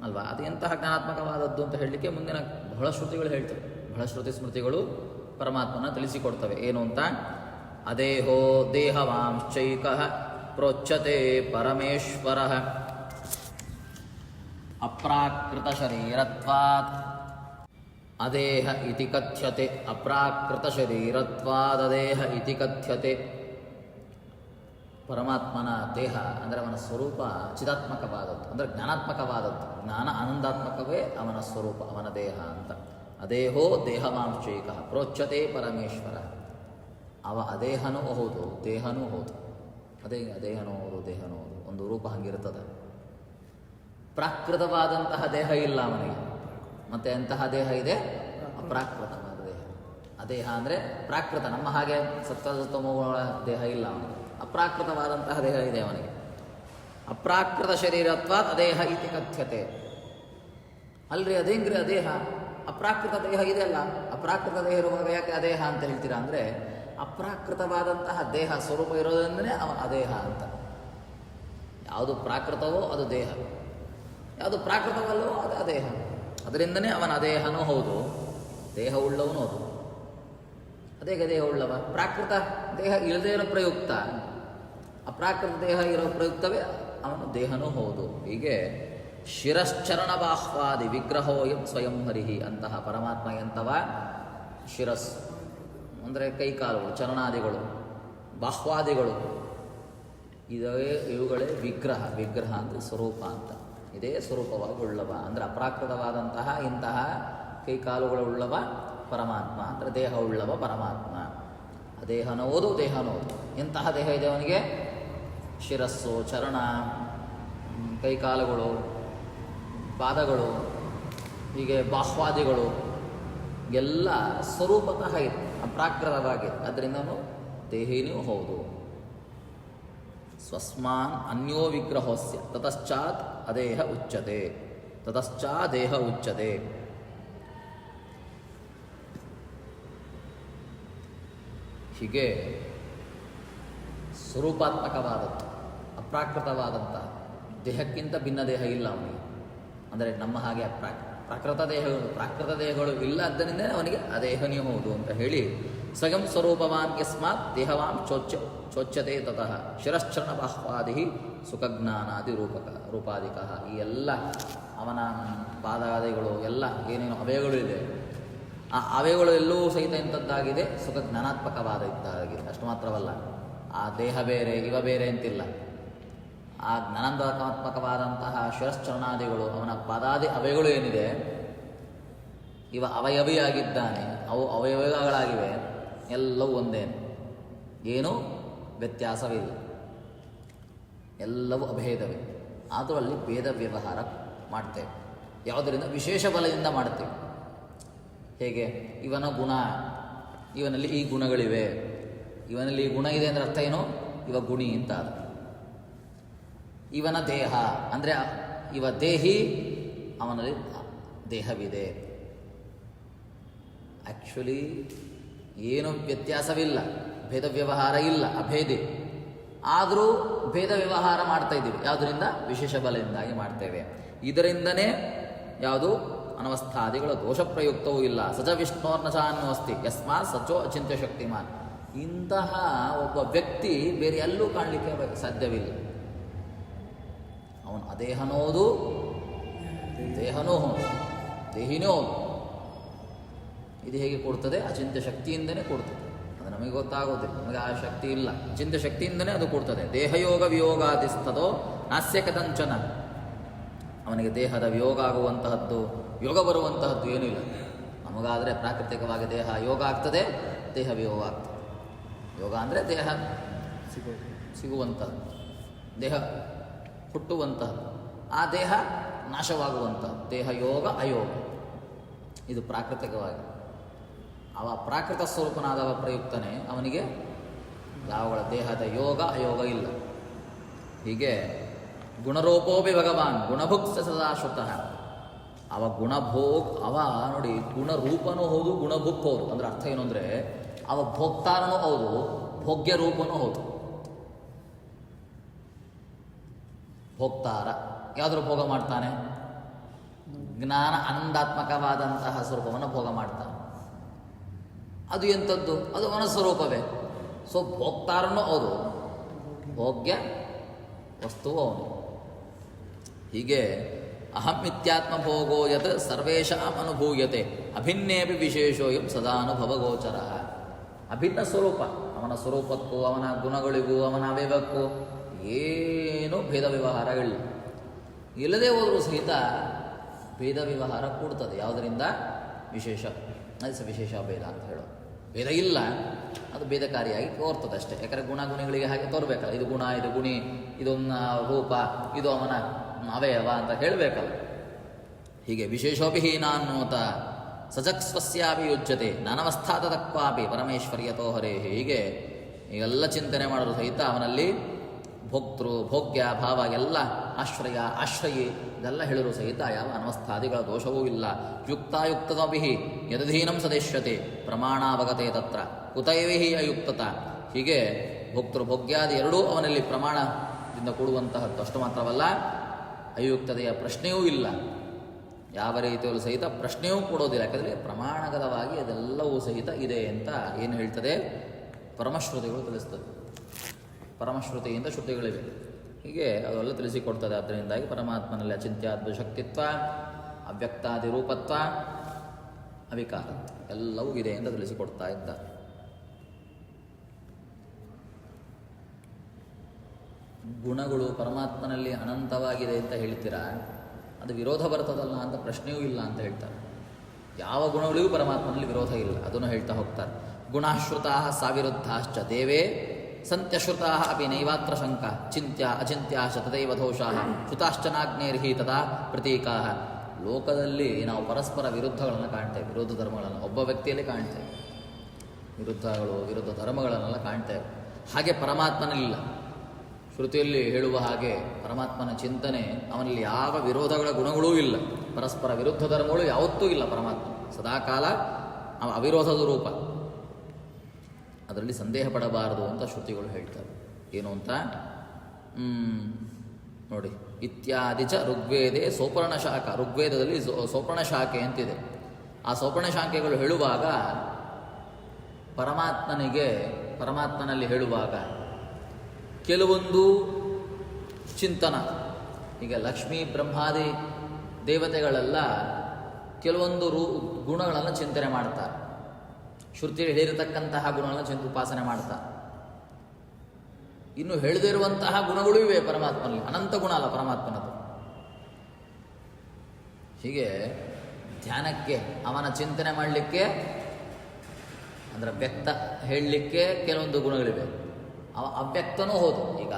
ಅಲ್ವಾ? ಅದು ಎಂತಹ ಜ್ಞಾನಾತ್ಮಕವಾದದ್ದು ಅಂತ ಹೇಳಲಿಕ್ಕೆ ಮುಂದಿನ ಬಹಳ ಶ್ರುತಿಗಳು ಹೇಳ್ತವೆ. ಬಹಳ ಶ್ರುತಿ ಸ್ಮೃತಿಗಳು ಪರಮಾತ್ಮನ ತಿಳಿಸಿಕೊಡ್ತವೆ. ಏನು ಅಂತ? ಅದೇಹೋ ದೇಹವಾಂಶ್ಚೈಕ ಪ್ರೋಚ್ಯತೆ ಪರಮೇಶ್ವರ ಅಪ್ರಾಕೃತ ಶರೀರತ್ವಾತ್ ಅದೇಹ ಇತಿ ಕಥ್ಯತೆ. ಅಪ್ರಾಕೃತ ಶರೀರತ್ವಾದದೇಹ ಇತಿ ಕಥ್ಯತೆ. ಪರಮಾತ್ಮನ ದೇಹ ಅಂದರೆ ಅವನ ಸ್ವರೂಪ ಚಿದಾತ್ಮಕವಾದದ್ದು, ಅಂದರೆ ಜ್ಞಾನಾತ್ಮಕವಾದದ್ದು. ಜ್ಞಾನ ಆನಂದಾತ್ಮಕವೇ ಅವನ ಸ್ವರೂಪ, ಅವನ ದೇಹ ಅಂತ. ಅದೇಹೋ ದೇಹವಾಂಶೈಕ ಪ್ರೋಚ್ಯತೆ ಪರಮೇಶ್ವರ. ಅವ ಅದೇಹನೂ ಹೌದು, ದೇಹನೂ ಹೌದು. ಅದೇಹನೂ ಹೌದು, ದೇಹನೂ ಹೌದು. ಒಂದು ರೂಪ ಹಂಗಿರ್ತದೆ. ಪ್ರಾಕೃತವಾದಂತಹ ದೇಹ ಇಲ್ಲ ಅವನಿಗೆ. ಮತ್ತು ಎಂತಹ ದೇಹ ಇದೆ? ಅಪ್ರಾಕೃತವಾದ ದೇಹ. ಅದೇಹ ಅಂದರೆ ಪ್ರಾಕೃತ. ನಮ್ಮ ಹಾಗೆ ಸತ್ವತಮೋಗಳ ದೇಹ ಇಲ್ಲ ಅವನಿಗೆ. ಅಪ್ರಾಕೃತವಾದಂತಹ ದೇಹ ಇದೆ ಅವನಿಗೆ. ಅಪ್ರಾಕೃತ ಶರೀರತ್ವಾತ್ ಅದೇಹ ಇತಿ ಕಥ್ಯತೆ. ಅಲ್ರಿ ಅದೇಂಗ್ರಿ ಅದೇಹ? ಅಪ್ರಾಕೃತ ದೇಹ ಇದೆಯಲ್ಲ, ಅಪ್ರಾಕೃತ ದೇಹ ಇರುವಾಗ ಯಾಕೆ ಅದೇಹ ಅಂತ ಹೇಳ್ತೀರಾ ಅಂದರೆ, ಅಪ್ರಾಕೃತವಾದಂತಹ ದೇಹ ಸ್ವರೂಪ ಇರೋದ್ರಿಂದಲೇ ಅದೇಹ ಅಂತ. ಯಾವುದು ಪ್ರಾಕೃತವೋ ಅದು ದೇಹ, ಯಾವುದು ಪ್ರಾಕೃತವಲ್ಲವೋ ಅದು ಅದೇಹ. ಅದರಿಂದನೇ ಅವನ ಅದೇಹನೂ ಹೌದು, ದೇಹ ಉಳ್ಳವನು ಹೌದು. ಅದೇ ದೇಹ ಉಳ್ಳವ. ಪ್ರಾಕೃತ ದೇಹ ಇಲ್ಲದೇ ಇರೋ ಪ್ರಯುಕ್ತ, ಅಪ್ರಾಕೃತ ದೇಹ ಇರೋ ಪ್ರಯುಕ್ತವೇ ಅವನು ದೇಹನೂ ಹೌದು. ಹೀಗೆ ಶಿರಶ್ಚರಣ ಬಾಹ್ವಾದಿ ವಿಗ್ರಹೋಯಂ ಸ್ವಯಂ ಹರಿಹಿ. ಅಂತಹ ಪರಮಾತ್ಮ ಎಂತವ? ಶಿರಸ್ ಅಂದರೆ ಕೈಕಾಲುಗಳು, ಚರಣಾದಿಗಳು, ಬಾಹ್ವಾದಿಗಳು, ಇವುಗಳೇ ವಿಗ್ರಹ. ವಿಗ್ರಹ ಅಂದರೆ ಸ್ವರೂಪ ಅಂತ. ಇದೇ ಸ್ವರೂಪವಾಗಿ ಉಳ್ಳವ ಅಂದರೆ ಅಪ್ರಾಕೃತವಾದಂತಹ ಇಂತಹ ಕೈಕಾಲುಗಳುಳ್ಳವ ಪರಮಾತ್ಮ ಅಂದರೆ ದೇಹ ಉಳ್ಳವ ಪರಮಾತ್ಮ. ದೇಹನೋದು ದೇಹನೋದು. ಎಂತಹ ದೇಹ ಇದೆ ಅವನಿಗೆ? ಶಿರಸ್ಸು, ಚರಣ, ಕೈಕಾಲುಗಳು, ಪಾದಗಳು, ಹೀಗೆ ಬಾಹ್ವಾದಿಗಳು ಎಲ್ಲ ಸ್ವರೂಪತಃ ಇದೆ, ಅಪ್ರಾಕೃತವಾಗಿ. ಅದರಿಂದನೂ ದೇಹಿನೂ ಹೌದು. ಸ್ವಸ್ಮಾನ್ ಅನ್ಯೋ ವಿಗ್ರಹೋಸ್ಯ ತತಶ್ಚಾತ್ ಅದೇಹ ಉಚ್ಯತೆ. ತತಶ್ಚಾದೇಹ ಉಚ್ಯತೆ. ಹೀಗೆ ಸ್ವರೂಪಾತ್ಮಕವಾದದ್ದು, ಅಪ್ರಾಕೃತವಾದಂಥ ದೇಹಕ್ಕಿಂತ ಭಿನ್ನ ದೇಹ ಇಲ್ಲ ಅವನಿಗೆ. ಅಂದರೆ ನಮ್ಮ ಹಾಗೆ ಪ್ರಾಕೃತ ದೇಹಗಳು ಇಲ್ಲದ್ದರಿಂದ ಅವನಿಗೆ ಅದೇಹನೇ ಹೌದು ಅಂತ ಹೇಳಿ ಸ್ವಯಂ ಸ್ವರೂಪವಾನ್ ಯಸ್ಮಾತ್ ದೇಹವಾಂ ಚೋಚ್ಯತೆ ತತಃ ಶಿರಶ್ಚರಣ ಬಾಹ್ವಾದಿ ಸುಖಜ್ಞಾನಾದಿ ರೂಪಾದಿಕ. ಈ ಎಲ್ಲ ಅವನ ಪಾದಾದಿಗಳು ಎಲ್ಲ ಏನೇನು ಅವಯಗಳು ಇದೆ, ಆ ಅವಯಗಳು ಎಲ್ಲವೂ ಸಹಿತ ಇಂಥದ್ದಾಗಿದೆ, ಸುಖ ಜ್ಞಾನಾತ್ಮಕವಾದ ಇದ್ದಾಗಿದೆ. ಅಷ್ಟು ಮಾತ್ರವಲ್ಲ, ಆ ದೇಹ ಬೇರೆ ಇವ ಬೇರೆ ಅಂತಿಲ್ಲ. ಆ ಜ್ಞಾನಾತ್ಮಕವಾದಂತಹ ಶಿರಶ್ಚರಣಾದಿಗಳು ಅವನ ಪಾದಾದಿ ಅವಯಗಳು ಏನಿದೆ, ಇವ ಅವಯವಿಯಾಗಿದ್ದಾನೆ, ಅವು ಅವಯವಗಳಾಗಿವೆ, ಎಲ್ಲವೂ ಒಂದೇನು, ಏನೂ ವ್ಯತ್ಯಾಸವಿಲ್ಲ, ಎಲ್ಲವೂ ಅಭೇದವೇ. ಆದರೂ ಅಲ್ಲಿ ಭೇದ ವ್ಯವಹಾರ ಮಾಡ್ತೇವೆ. ಯಾವುದರಿಂದ? ವಿಶೇಷ ಬಲದಿಂದ ಮಾಡ್ತೇವೆ. ಹೇಗೆ? ಇವನ ಗುಣ, ಇವನಲ್ಲಿ ಈ ಗುಣಗಳಿವೆ, ಇವನಲ್ಲಿ ಈ ಗುಣ ಇದೆ ಅಂದರೆ ಅರ್ಥ ಏನು? ಇವ ಗುಣಿ ಅಂತ ಅದು. ಇವನ ದೇಹ ಅಂದರೆ ಇವ ದೇಹಿ, ಅವನಲ್ಲಿ ದೇಹವಿದೆ. ಆ್ಯಕ್ಚುಲಿ ಏನು ವ್ಯತ್ಯಾಸವಿಲ್ಲ, ಭೇದ ವ್ಯವಹಾರ ಇಲ್ಲ, ಅಭೇದಿ. ಆದರೂ ಭೇದ ವ್ಯವಹಾರ ಮಾಡ್ತಾ ಇದ್ದೀವಿ. ಯಾವುದರಿಂದ? ವಿಶೇಷ ಬಲದಿಂದಾಗಿ ಮಾಡ್ತೇವೆ. ಇದರಿಂದನೇ ಯಾವುದು ಅನವಸ್ಥಾದಿಗಳ ದೋಷ ಪ್ರಯುಕ್ತವೂ ಇಲ್ಲ. ಸಜ ವಿಷ್ಣೋರ್ನಚಾನ್ಯೋಸ್ತಿ ಯಸ್ಮಾತ್ ಸಚೋ ಅಚಿಂತ್ಯ ಶಕ್ತಿಮಾನ್. ಇಂತಹ ಒಬ್ಬ ವ್ಯಕ್ತಿ ಬೇರೆ ಎಲ್ಲೂ ಕಾಣಲಿಕ್ಕೆ ಸಾಧ್ಯವಿಲ್ಲ. ಅವನು ಅದೇಹನೋದು, ದೇಹನೋ ಹೌದು, ದೇಹಿನೋ ಹೌದು. ಇದು ಹೇಗೆ ಕೊಡ್ತದೆ? ಅಚಿಂತ್ಯ ಶಕ್ತಿಯಿಂದನೇ ಕೊಡ್ತದೆ. ಅದು ನಮಗೆ ಗೊತ್ತಾಗೋದಿಲ್ಲ, ನಮಗೆ ಆ ಶಕ್ತಿ ಇಲ್ಲ. ಅಚಿಂತ್ಯ ಶಕ್ತಿಯಿಂದನೇ ಅದು ಕೊಡ್ತದೆ. ದೇಹಯೋಗ ವಿಯೋಗಾದಿಸ್ತದೋ ನಾಸ್ಯ ಕದಂಚನ. ಅವನಿಗೆ ದೇಹದ ವಿಯೋಗ ಆಗುವಂತಹದ್ದು, ಯೋಗ ಬರುವಂತಹದ್ದು ಏನೂ ಇಲ್ಲ. ನಮಗಾದರೆ ಪ್ರಾಕೃತಿಕವಾಗಿ ದೇಹ ಯೋಗ ಆಗ್ತದೆ, ದೇಹ ವಿಯೋಗ ಆಗ್ತದೆ. ಯೋಗ ಅಂದರೆ ದೇಹ ಸಿಗುವಂಥದ್ದು, ದೇಹ ಹುಟ್ಟುವಂತಹದ್ದು, ಆ ದೇಹ ನಾಶವಾಗುವಂಥದ್ದು. ದೇಹ ಯೋಗ ಅಯೋಗ, ಇದು ಪ್ರಾಕೃತಿಕವಾಗಿ. ಅವ ಪ್ರಾಕೃತ ಸ್ವರೂಪನಾದವ ಪ್ರಯುಕ್ತನೇ ಅವನಿಗೆ ಯಾವಗಳ ದೇಹದ ಯೋಗ ಅಯೋಗ ಇಲ್ಲ. ಹೀಗೆ ಗುಣರೂಪೋಪಿ ಭಗವಾನ್ ಗುಣಭುಕ್ಸ ಸದಾ ಶ್ರುತಃ. ಅವ ಗುಣಭೋಗ್, ಅವ ನೋಡಿ ಗುಣರೂಪನೂ ಹೌದು, ಗುಣಭುಕ್ ಹೌದು. ಅಂದ್ರೆ ಅರ್ಥ ಏನು ಅಂದರೆ ಅವ ಭೋಕ್ತಾರನೂ ಹೌದು, ಭೋಗ್ಯ ರೂಪನೂ ಹೌದು. ಭೋಕ್ತಾರ ಯಾವುದ್ರ ಭೋಗ ಮಾಡ್ತಾನೆ? ಜ್ಞಾನ ಆನಂದಾತ್ಮಕವಾದಂತಹ ಸ್ವರೂಪವನ್ನು ಭೋಗ ಮಾಡ್ತಾನೆ. ಅದು ಎಂಥದ್ದು? ಅದು ಅವನ ಸ್ವರೂಪವೇ. ಸೊ ಭೋಕ್ತಾರನೂ ಹೌದು, ಭೋಗ್ಯ ವಸ್ತುವು ಅವನು. ಹೀಗೆ ಅಹಂ ಇತ್ಯಾತ್ಮ ಭೋಗೋ ಯತ್ ಸರ್ವೇಷಾಂ ಅನುಭೂಯತೆ ಅಭಿನ್ನೇಪಿ ವಿಶೇಷೋಯಂ ಸದಾನುಭವಗೋಚರ. ಅಭಿನ್ನ ಸ್ವರೂಪ, ಅವನ ಸ್ವರೂಪಕ್ಕೂ ಅವನ ಗುಣಗಳಿಗೂ ಅವನ ಅವಯವಕ್ಕೂ ಏನೂ ಭೇದ ವ್ಯವಹಾರಗಳಿಲ್ಲ. ಇಲ್ಲದೆ ಹೋದರೂ ಸಹಿತ ಭೇದ ವ್ಯವಹಾರ ಕೂಡ್ತದೆ. ಯಾವುದರಿಂದ? ವಿಶೇಷ, ಅದು ವಿಶೇಷ ಭೇದ ಅಂತ ಹೇಳೋದು. ಭೇದ ಇಲ್ಲ, ಅದು ಭೇದಕಾರಿಯಾಗಿ ತೋರ್ತದೆ ಅಷ್ಟೇ. ಯಾಕಂದರೆ ಗುಣಗಳಿಗೆ ಹಾಗೆ ತೋರಬೇಕಲ್ಲ. ಇದು ಗುಣ, ಇದು ಗುಣಿ, ಇದೊಂದು ರೂಪ, ಇದು ಅವನ ಅವಯವ ಅಂತ ಹೇಳಬೇಕಲ್ಲ. ಹೀಗೆ ವಿಶೇಷೋಪಿ ಹೀನ ಅನ್ನೋತ ಸಜಕ್ಸ್ವಸ್ಯಾಪಿ ಯುಜ್ಯತೆ ನಾನವಸ್ಥಾತಕ್ವಾಪಿ ಪರಮೇಶ್ವರ್ಯತೋ ಹರೇ. ಹೀಗೆ ಈಗೆಲ್ಲ ಚಿಂತನೆ ಮಾಡೋದು ಸಹಿತ ಅವನಲ್ಲಿ ಭೋಕ್ತೃ ಭೋಗ್ಯ ಭಾವ ಎಲ್ಲ ಆಶ್ರಯ ಆಶ್ರಯಿ ಇದೆಲ್ಲ ಹೇಳಿರು ಸಹಿತ ಯಾವ ಅನವಸ್ಥಾದಿಗಳ ದೋಷವೂ ಇಲ್ಲ. ಯುಕ್ತಾಯುಕ್ತದಪಿ ಯದಧೀನಂ ಸದೇಶ್ಯತೆ ಪ್ರಮಾಣಾವಗತೆ ತತ್ರ ಕುತೈವೇ ಅಯುಕ್ತತ. ಹೀಗೆ ಭೋಕ್ತೃ ಭೋಗ್ಯಾದಿ ಎರಡೂ ಅವನಲ್ಲಿ ಪ್ರಮಾಣದಿಂದ ಕೂಡುವಂತಹದ್ದು. ಅಷ್ಟು ಮಾತ್ರವಲ್ಲ, ಅಯುಕ್ತತೆಯ ಪ್ರಶ್ನೆಯೂ ಇಲ್ಲ. ಯಾವ ರೀತಿಯಲ್ಲೂ ಸಹಿತ ಪ್ರಶ್ನೆಯೂ ಕೊಡೋದಿಲ್ಲ. ಯಾಕಂದರೆ ಪ್ರಮಾಣಗತವಾಗಿ ಅದೆಲ್ಲವೂ ಸಹಿತ ಇದೆ ಅಂತ ಏನು ಹೇಳ್ತದೆ? ಪರಮಶ್ರುತಿಗಳು ತಿಳಿಸ್ತದೆ. ಪರಮಶ್ರುತಿಯಿಂದ ಶ್ರುತಿಗಳಿವೆ. ಹೀಗೆ ಅವೆಲ್ಲ ತಿಳಿಸಿಕೊಡ್ತದೆ. ಅದರಿಂದಾಗಿ ಪರಮಾತ್ಮನಲ್ಲಿ ಅಚಿಂತ್ಯಾದ್ಭುತ ಶಕ್ತಿತ್ವ, ಅವ್ಯಕ್ತಾದಿ ರೂಪತ್ವ, ಅವಿಕಾರ ಎಲ್ಲವೂ ಇದೆ ಅಂತ ತಿಳಿಸಿಕೊಡ್ತಾ ಇದ್ದ. ಗುಣಗಳು ಪರಮಾತ್ಮನಲ್ಲಿ ಅನಂತವಾಗಿದೆ ಅಂತ ಹೇಳ್ತೀರಾ, ಅದು ವಿರೋಧ ಬರ್ತದಲ್ಲ ಅಂತ ಪ್ರಶ್ನೆಯೂ ಇಲ್ಲ ಅಂತ ಹೇಳ್ತಾರೆ. ಯಾವ ಗುಣಗಳಿಗೂ ಪರಮಾತ್ಮನಲ್ಲಿ ವಿರೋಧ ಇಲ್ಲ, ಅದನ್ನು ಹೇಳ್ತಾ ಹೋಗ್ತಾರೆ. ಗುಣಾಶ್ರುತಾ ಸಾವಿರುದ್ಧಾಶ್ಚ ದೇವೇ ಸಂತ್ಯಶ್ರುತಾ ಅಪಿ ನೈವಾತ್ರ ಶಂಕ ಚಿಂತ್ಯ ಅಚಿಂತ್ಯಾಶ ತದೈವ ದೋಷಾ ಶ್ರುತಾಶ್ಚ ನಾಗ್ನೇರ್ಹಿ ತದಾ ಪ್ರತೀಕಾ. ಲೋಕದಲ್ಲಿ ನಾವು ಪರಸ್ಪರ ವಿರುದ್ಧಗಳನ್ನು ಕಾಣ್ತೇವೆ, ವಿರೋಧ ಧರ್ಮಗಳನ್ನು ಒಬ್ಬ ವ್ಯಕ್ತಿಯಲ್ಲಿ ಕಾಣ್ತೇವೆ, ವಿರುದ್ಧ ಧರ್ಮಗಳನ್ನೆಲ್ಲ ಕಾಣ್ತೇವೆ. ಹಾಗೆ ಪರಮಾತ್ಮನಲ್ಲಿಲ್ಲ. ಶ್ರುತಿಯಲ್ಲಿ ಹೇಳುವ ಹಾಗೆ ಪರಮಾತ್ಮನ ಚಿಂತನೆ, ಅವನಲ್ಲಿ ಯಾವ ವಿರೋಧಗಳ ಗುಣಗಳೂ ಇಲ್ಲ, ಪರಸ್ಪರ ವಿರುದ್ಧ ಧರ್ಮಗಳು ಯಾವತ್ತೂ ಇಲ್ಲ. ಪರಮಾತ್ಮ ಸದಾಕಾಲ ಅವಿರೋಧದ ರೂಪ, ಅದರಲ್ಲಿ ಸಂದೇಹ ಪಡಬಾರದು ಅಂತ ಶ್ರುತಿಗಳು ಹೇಳ್ತಾರೆ. ಏನು ಅಂತ ನೋಡಿ, ಇತ್ಯಾದಿ ಚ ಋಗ್ವೇದೆ ಸೋಪರ್ಣ ಶಾಖ, ಋಗ್ವೇದದಲ್ಲಿ ಸೋಪರ್ಣ ಶಾಖೆ ಅಂತಿದೆ. ಆ ಸೋಪರ್ಣ ಶಾಖೆಗಳು ಹೇಳುವಾಗ ಪರಮಾತ್ಮನಲ್ಲಿ ಹೇಳುವಾಗ ಕೆಲವೊಂದು ಚಿಂತನ, ಈಗ ಲಕ್ಷ್ಮೀ ಬ್ರಹ್ಮಾದಿ ದೇವತೆಗಳೆಲ್ಲ ಕೆಲವೊಂದು ಗುಣಗಳನ್ನು ಚಿಂತನೆ ಮಾಡ್ತಾರೆ. ಶ್ರುತಿಯಲ್ಲಿ ಹೇಳಿರತಕ್ಕಂತಹ ಗುಣಗಳನ್ನು ಉಪಾಸನೆ ಮಾಡ್ತಾರೆ. ಇನ್ನು ಹೇಳದೇ ಇರುವಂತಹ ಗುಣಗಳೂ ಇವೆ ಪರಮಾತ್ಮನಲ್ಲಿ, ಅನಂತ ಗುಣ ಅಲ್ಲ ಪರಮಾತ್ಮನದು. ಹೀಗೆ ಧ್ಯಾನಕ್ಕೆ, ಅವನ ಚಿಂತನೆ ಮಾಡಲಿಕ್ಕೆ, ಅಂದರೆ ವ್ಯಕ್ತ ಹೇಳಲಿಕ್ಕೆ ಕೆಲವೊಂದು ಗುಣಗಳಿವೆ. ಅವ್ಯಕ್ತನೂ ಹೌದು. ಈಗ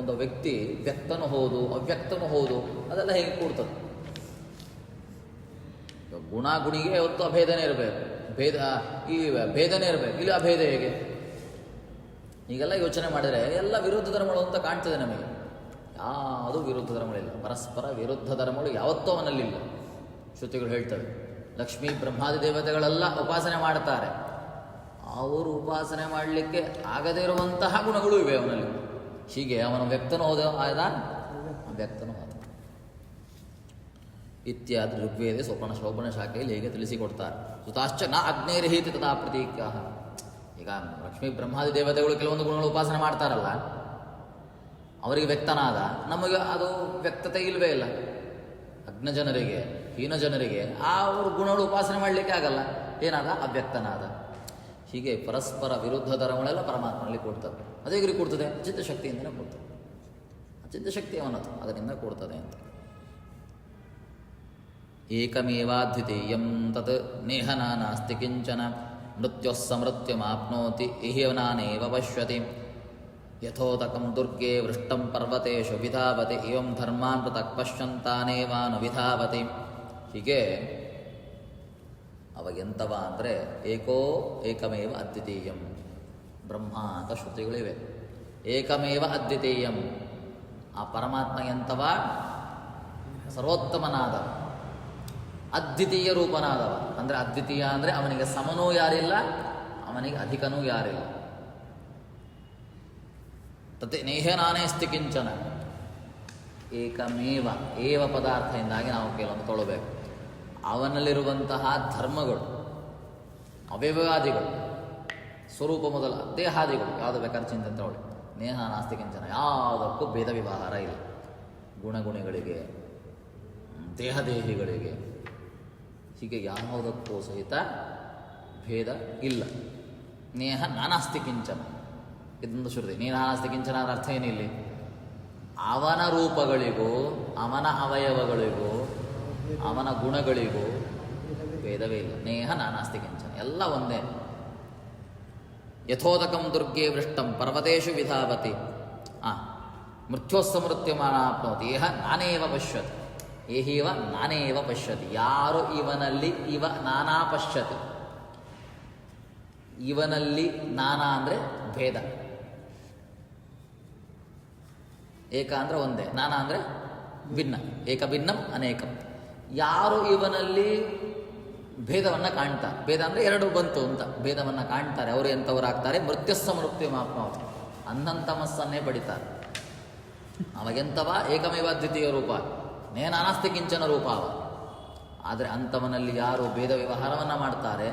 ಒಂದು ವ್ಯಕ್ತಿ ವ್ಯಕ್ತನೂ ಹೌದು, ಅವ್ಯಕ್ತನೂ ಹೌದು, ಅದೆಲ್ಲ ಹೇಗೆ ಕೂಡ್ತದೆ? ಗುಣಿಗೆ ಯಾವತ್ತು ಅಭೇದನೆ ಇರಬೇಕು, ಈ ಭೇದನೆ ಇರಬೇಕು. ಇಲ್ಲಿ ಅಭೇದ ಹೇಗೆ? ಹೀಗೆಲ್ಲ ಯೋಚನೆ ಮಾಡಿದರೆ ಎಲ್ಲ ವಿರುದ್ಧ ಧರ್ಮಗಳು ಅಂತ ಕಾಣ್ತದೆ ನಮಗೆ. ಯಾವುದೂ ವಿರುದ್ಧ ಧರ್ಮಗಳಿಲ್ಲ, ಪರಸ್ಪರ ವಿರುದ್ಧ ಧರ್ಮಗಳು ಯಾವತ್ತೂ ಅವನಲ್ಲಿಲ್ಲ. ಶ್ರುತಿಗಳು ಹೇಳ್ತವೆ, ಲಕ್ಷ್ಮೀ ಬ್ರಹ್ಮಾದಿ ದೇವತೆಗಳೆಲ್ಲ ಉಪಾಸನೆ ಮಾಡ್ತಾರೆ, ಅವರು ಉಪಾಸನೆ ಮಾಡಲಿಕ್ಕೆ ಆಗದೇ ಇರುವಂತಹ ಗುಣಗಳು ಇವೆ ಅವನಲ್ಲಿ. ಹೀಗೆ ಅವನ ವ್ಯಕ್ತನೂ ಹೋದ ಆದ, ವ್ಯಕ್ತನೂ ಹೋದ. ಇತ್ಯಾದಿ ಋಗ್ವೇದೆ ಶೋಭನ ಶಾಖೆಯಲ್ಲಿ ಹೇಗೆ ತಿಳಿಸಿಕೊಡ್ತಾರೆ. ಸುತಾಶ್ಚ ನ ಅಗ್ನೇರಹೀತಿ ತಥಾ ಪ್ರತೀಕ. ಈಗ ಲಕ್ಷ್ಮೀ ಬ್ರಹ್ಮಾದಿ ದೇವತೆಗಳು ಕೆಲವೊಂದು ಗುಣಗಳು ಉಪಾಸನೆ ಮಾಡ್ತಾರಲ್ಲ, ಅವರಿಗೆ ವ್ಯಕ್ತನಾದ, ನಮಗೆ ಅದು ವ್ಯಕ್ತತೆ ಇಲ್ಲವೇ ಇಲ್ಲ. ಅಗ್ನ ಜನರಿಗೆ, ಹೀನ ಜನರಿಗೆ ಅವರು ಗುಣಗಳು ಉಪಾಸನೆ ಮಾಡಲಿಕ್ಕೆ ಆಗಲ್ಲ. ಏನಾದ? ಅವ್ಯಕ್ತನಾದ. ಹೀಗೆ ಪರಸ್ಪರ ವಿರುದ್ಧ ಧರ್ಮಗಳೆಲ್ಲ ಪರಮಾತ್ಮನಲ್ಲಿ ಕೊಡ್ತದೆ. ಅದೇ ಗುರಿ ಕೊಡ್ತದೆ, ಚಿತ್ತಶಕ್ತಿಯಿಂದಲೇ ಕೊಡ್ತದೆ. ಚಿತ್ತಶಕ್ತಿ ಅವನದು, ಅದರಿಂದ ಕೊಡ್ತದೆ ಅಂತ. ಏಕಮೇವಾದ್ವಿತೀಯಂ ತತ್ ನೇಹ ನಾಸ್ತಿ ಕಿಂಚನ ಮೃತ್ಯೋಃ ಸಮೃತ್ಯಮಾಪ್ನೋತಿ ಇಹ್ಯನಾನೇವ ಪಶ್ಯತಿ ಯಥೋತಕಂ ದುರ್ಗೆ ವೃಷ್ಟಂ ಪರ್ವತೇಷು ವಿಧಾವತಿ ಇವಂ ಧರ್ಮಾನ್ ಪೃಥಕ್ ಪಶ್ಯಂತಾನೇವಾನು ವಿಧಾವತಿ. ಹೀಗೆ ಅವಾಗೆಂತವ ಅಂದರೆ ಏಕಮೇವ ಅದ್ವಿತೀಯಂ ಬ್ರಹ್ಮ ಅಂತ ಶ್ರುತಿಗಳಿವೆ. ಏಕಮೇವ ಅದ್ವಿತೀಯಂ, ಆ ಪರಮಾತ್ಮ ಎಂತವ? ಸರ್ವೋತ್ತಮನಾದ, ಅದ್ವಿತೀಯ ರೂಪನಾದವ. ಅಂದರೆ ಅದ್ವಿತೀಯ ಅಂದರೆ ಅವನಿಗೆ ಸಮನೂ ಯಾರಿಲ್ಲ, ಅವನಿಗೆ ಅಧಿಕನೂ ಯಾರಿಲ್ಲ. ತತೆ ನೇಹನಾನೇಸ್ತಿ ಕಿಂಚನ. ಏಕಮೇವ, ಏವ ಪದಾರ್ಥದಿಂದಾಗಿ ನಾವು ಕೆಲವೊಂದು ತೊಳಬೇಕು. ಅವನಲ್ಲಿರುವಂತಹ ಧರ್ಮಗಳು, ಅವಯವವಾದಿಗಳು, ಸ್ವರೂಪ ಮೊದಲ ದೇಹಾದಿಗಳು, ಯಾವುದು ಬೇಕಾದ್ರೆ ಚಿಂತನೆ ತಗೊಳ್ಳಿ. ನೇಹ ನಾಸ್ತಿ ಕಿಂಚನ, ಯಾವುದಕ್ಕೂ ಭೇದ ವ್ಯವಹಾರ ಇಲ್ಲ. ಗುಣಗುಣಿಗಳಿಗೆ, ದೇಹದೇಹಿಗಳಿಗೆ, ಹೀಗೆ ಯಾವುದಕ್ಕೂ ಸಹಿತ ಭೇದ ಇಲ್ಲ. ನೇಹ ನಾನಾಸ್ತಿ ಕಿಂಚನ, ಇದೊಂದು ಶ್ರುತಿ. ನೇಹ ನಾನಾಸ್ತಿ ಕಿಂಚನ ಅದರ ಅರ್ಥ ಏನಿಲ್ಲಿ? ಅವನ ರೂಪಗಳಿಗೂ, ಅವನ ಅವಯವಗಳಿಗೂ, ಅವನ ಗುಣಗಳಿಗೂ ಭೇದವೇ ಇಲ್ಲ. ನೇಹ ನಾನಾಸ್ತಿ ಕಿಂಚನ, ಎಲ್ಲ ಒಂದೇ. ಯಥೋದಕಂ ದುರ್ಗೆ ವೃಷ್ಟಂ ಪರ್ವತೇಷು ವಿಧಾವತಿ ಮೃತ್ಯೋಸ್ಸಮೃತ್ಯಮಾನಾಪ್ನೋತಿ ಏಹ ನಾನೇವ ಪಶ್ಯತಿ. ಏಹೀವ ನಾನೇವ ಪಶ್ಯತಿ. ಯಾರು ಇವನಲ್ಲಿ ಇವ ನಾನಾ ಪಶ್ಯತಿ. ಇವನಲ್ಲಿ ನಾನಾ ಅಂದರೆ ಭೇದ. ಏಕ ಅಂದರೆ ಒಂದೇ, ನಾನಾ ಅಂದರೆ ಭಿನ್ನ. ಏಕ ಭಿನ್ನಂ ಅನೇಕಂ. ಯಾರು ಇವನಲ್ಲಿ ಭೇದವನ್ನು ಕಾಣ್ತಾರೆ, ಭೇದ ಅಂದರೆ ಎರಡು ಬಂತು ಅಂತ, ಭೇದವನ್ನು ಕಾಣ್ತಾರೆ, ಅವರು ಎಂಥವರಾಗ್ತಾರೆ? ಮೃತ್ಯುಸ್ಸಮೃತ್ಯಮಾಪ್ನೋತಿ, ಅಂಧಂತಮಸ್ಸನ್ನೇ ಪಡಿತಾರೆ. ಅವಾಗೆಂಥವ? ಏಕಮೇವ ದ್ವಿತೀಯ ರೂಪ, ನೇನಾನಾಸ್ತಿ ಕಿಂಚನ ರೂಪ ಅವ. ಆದರೆ ಅಂಥವನಲ್ಲಿ ಯಾರು ಭೇದ ವ್ಯವಹಾರವನ್ನು ಮಾಡ್ತಾರೆ,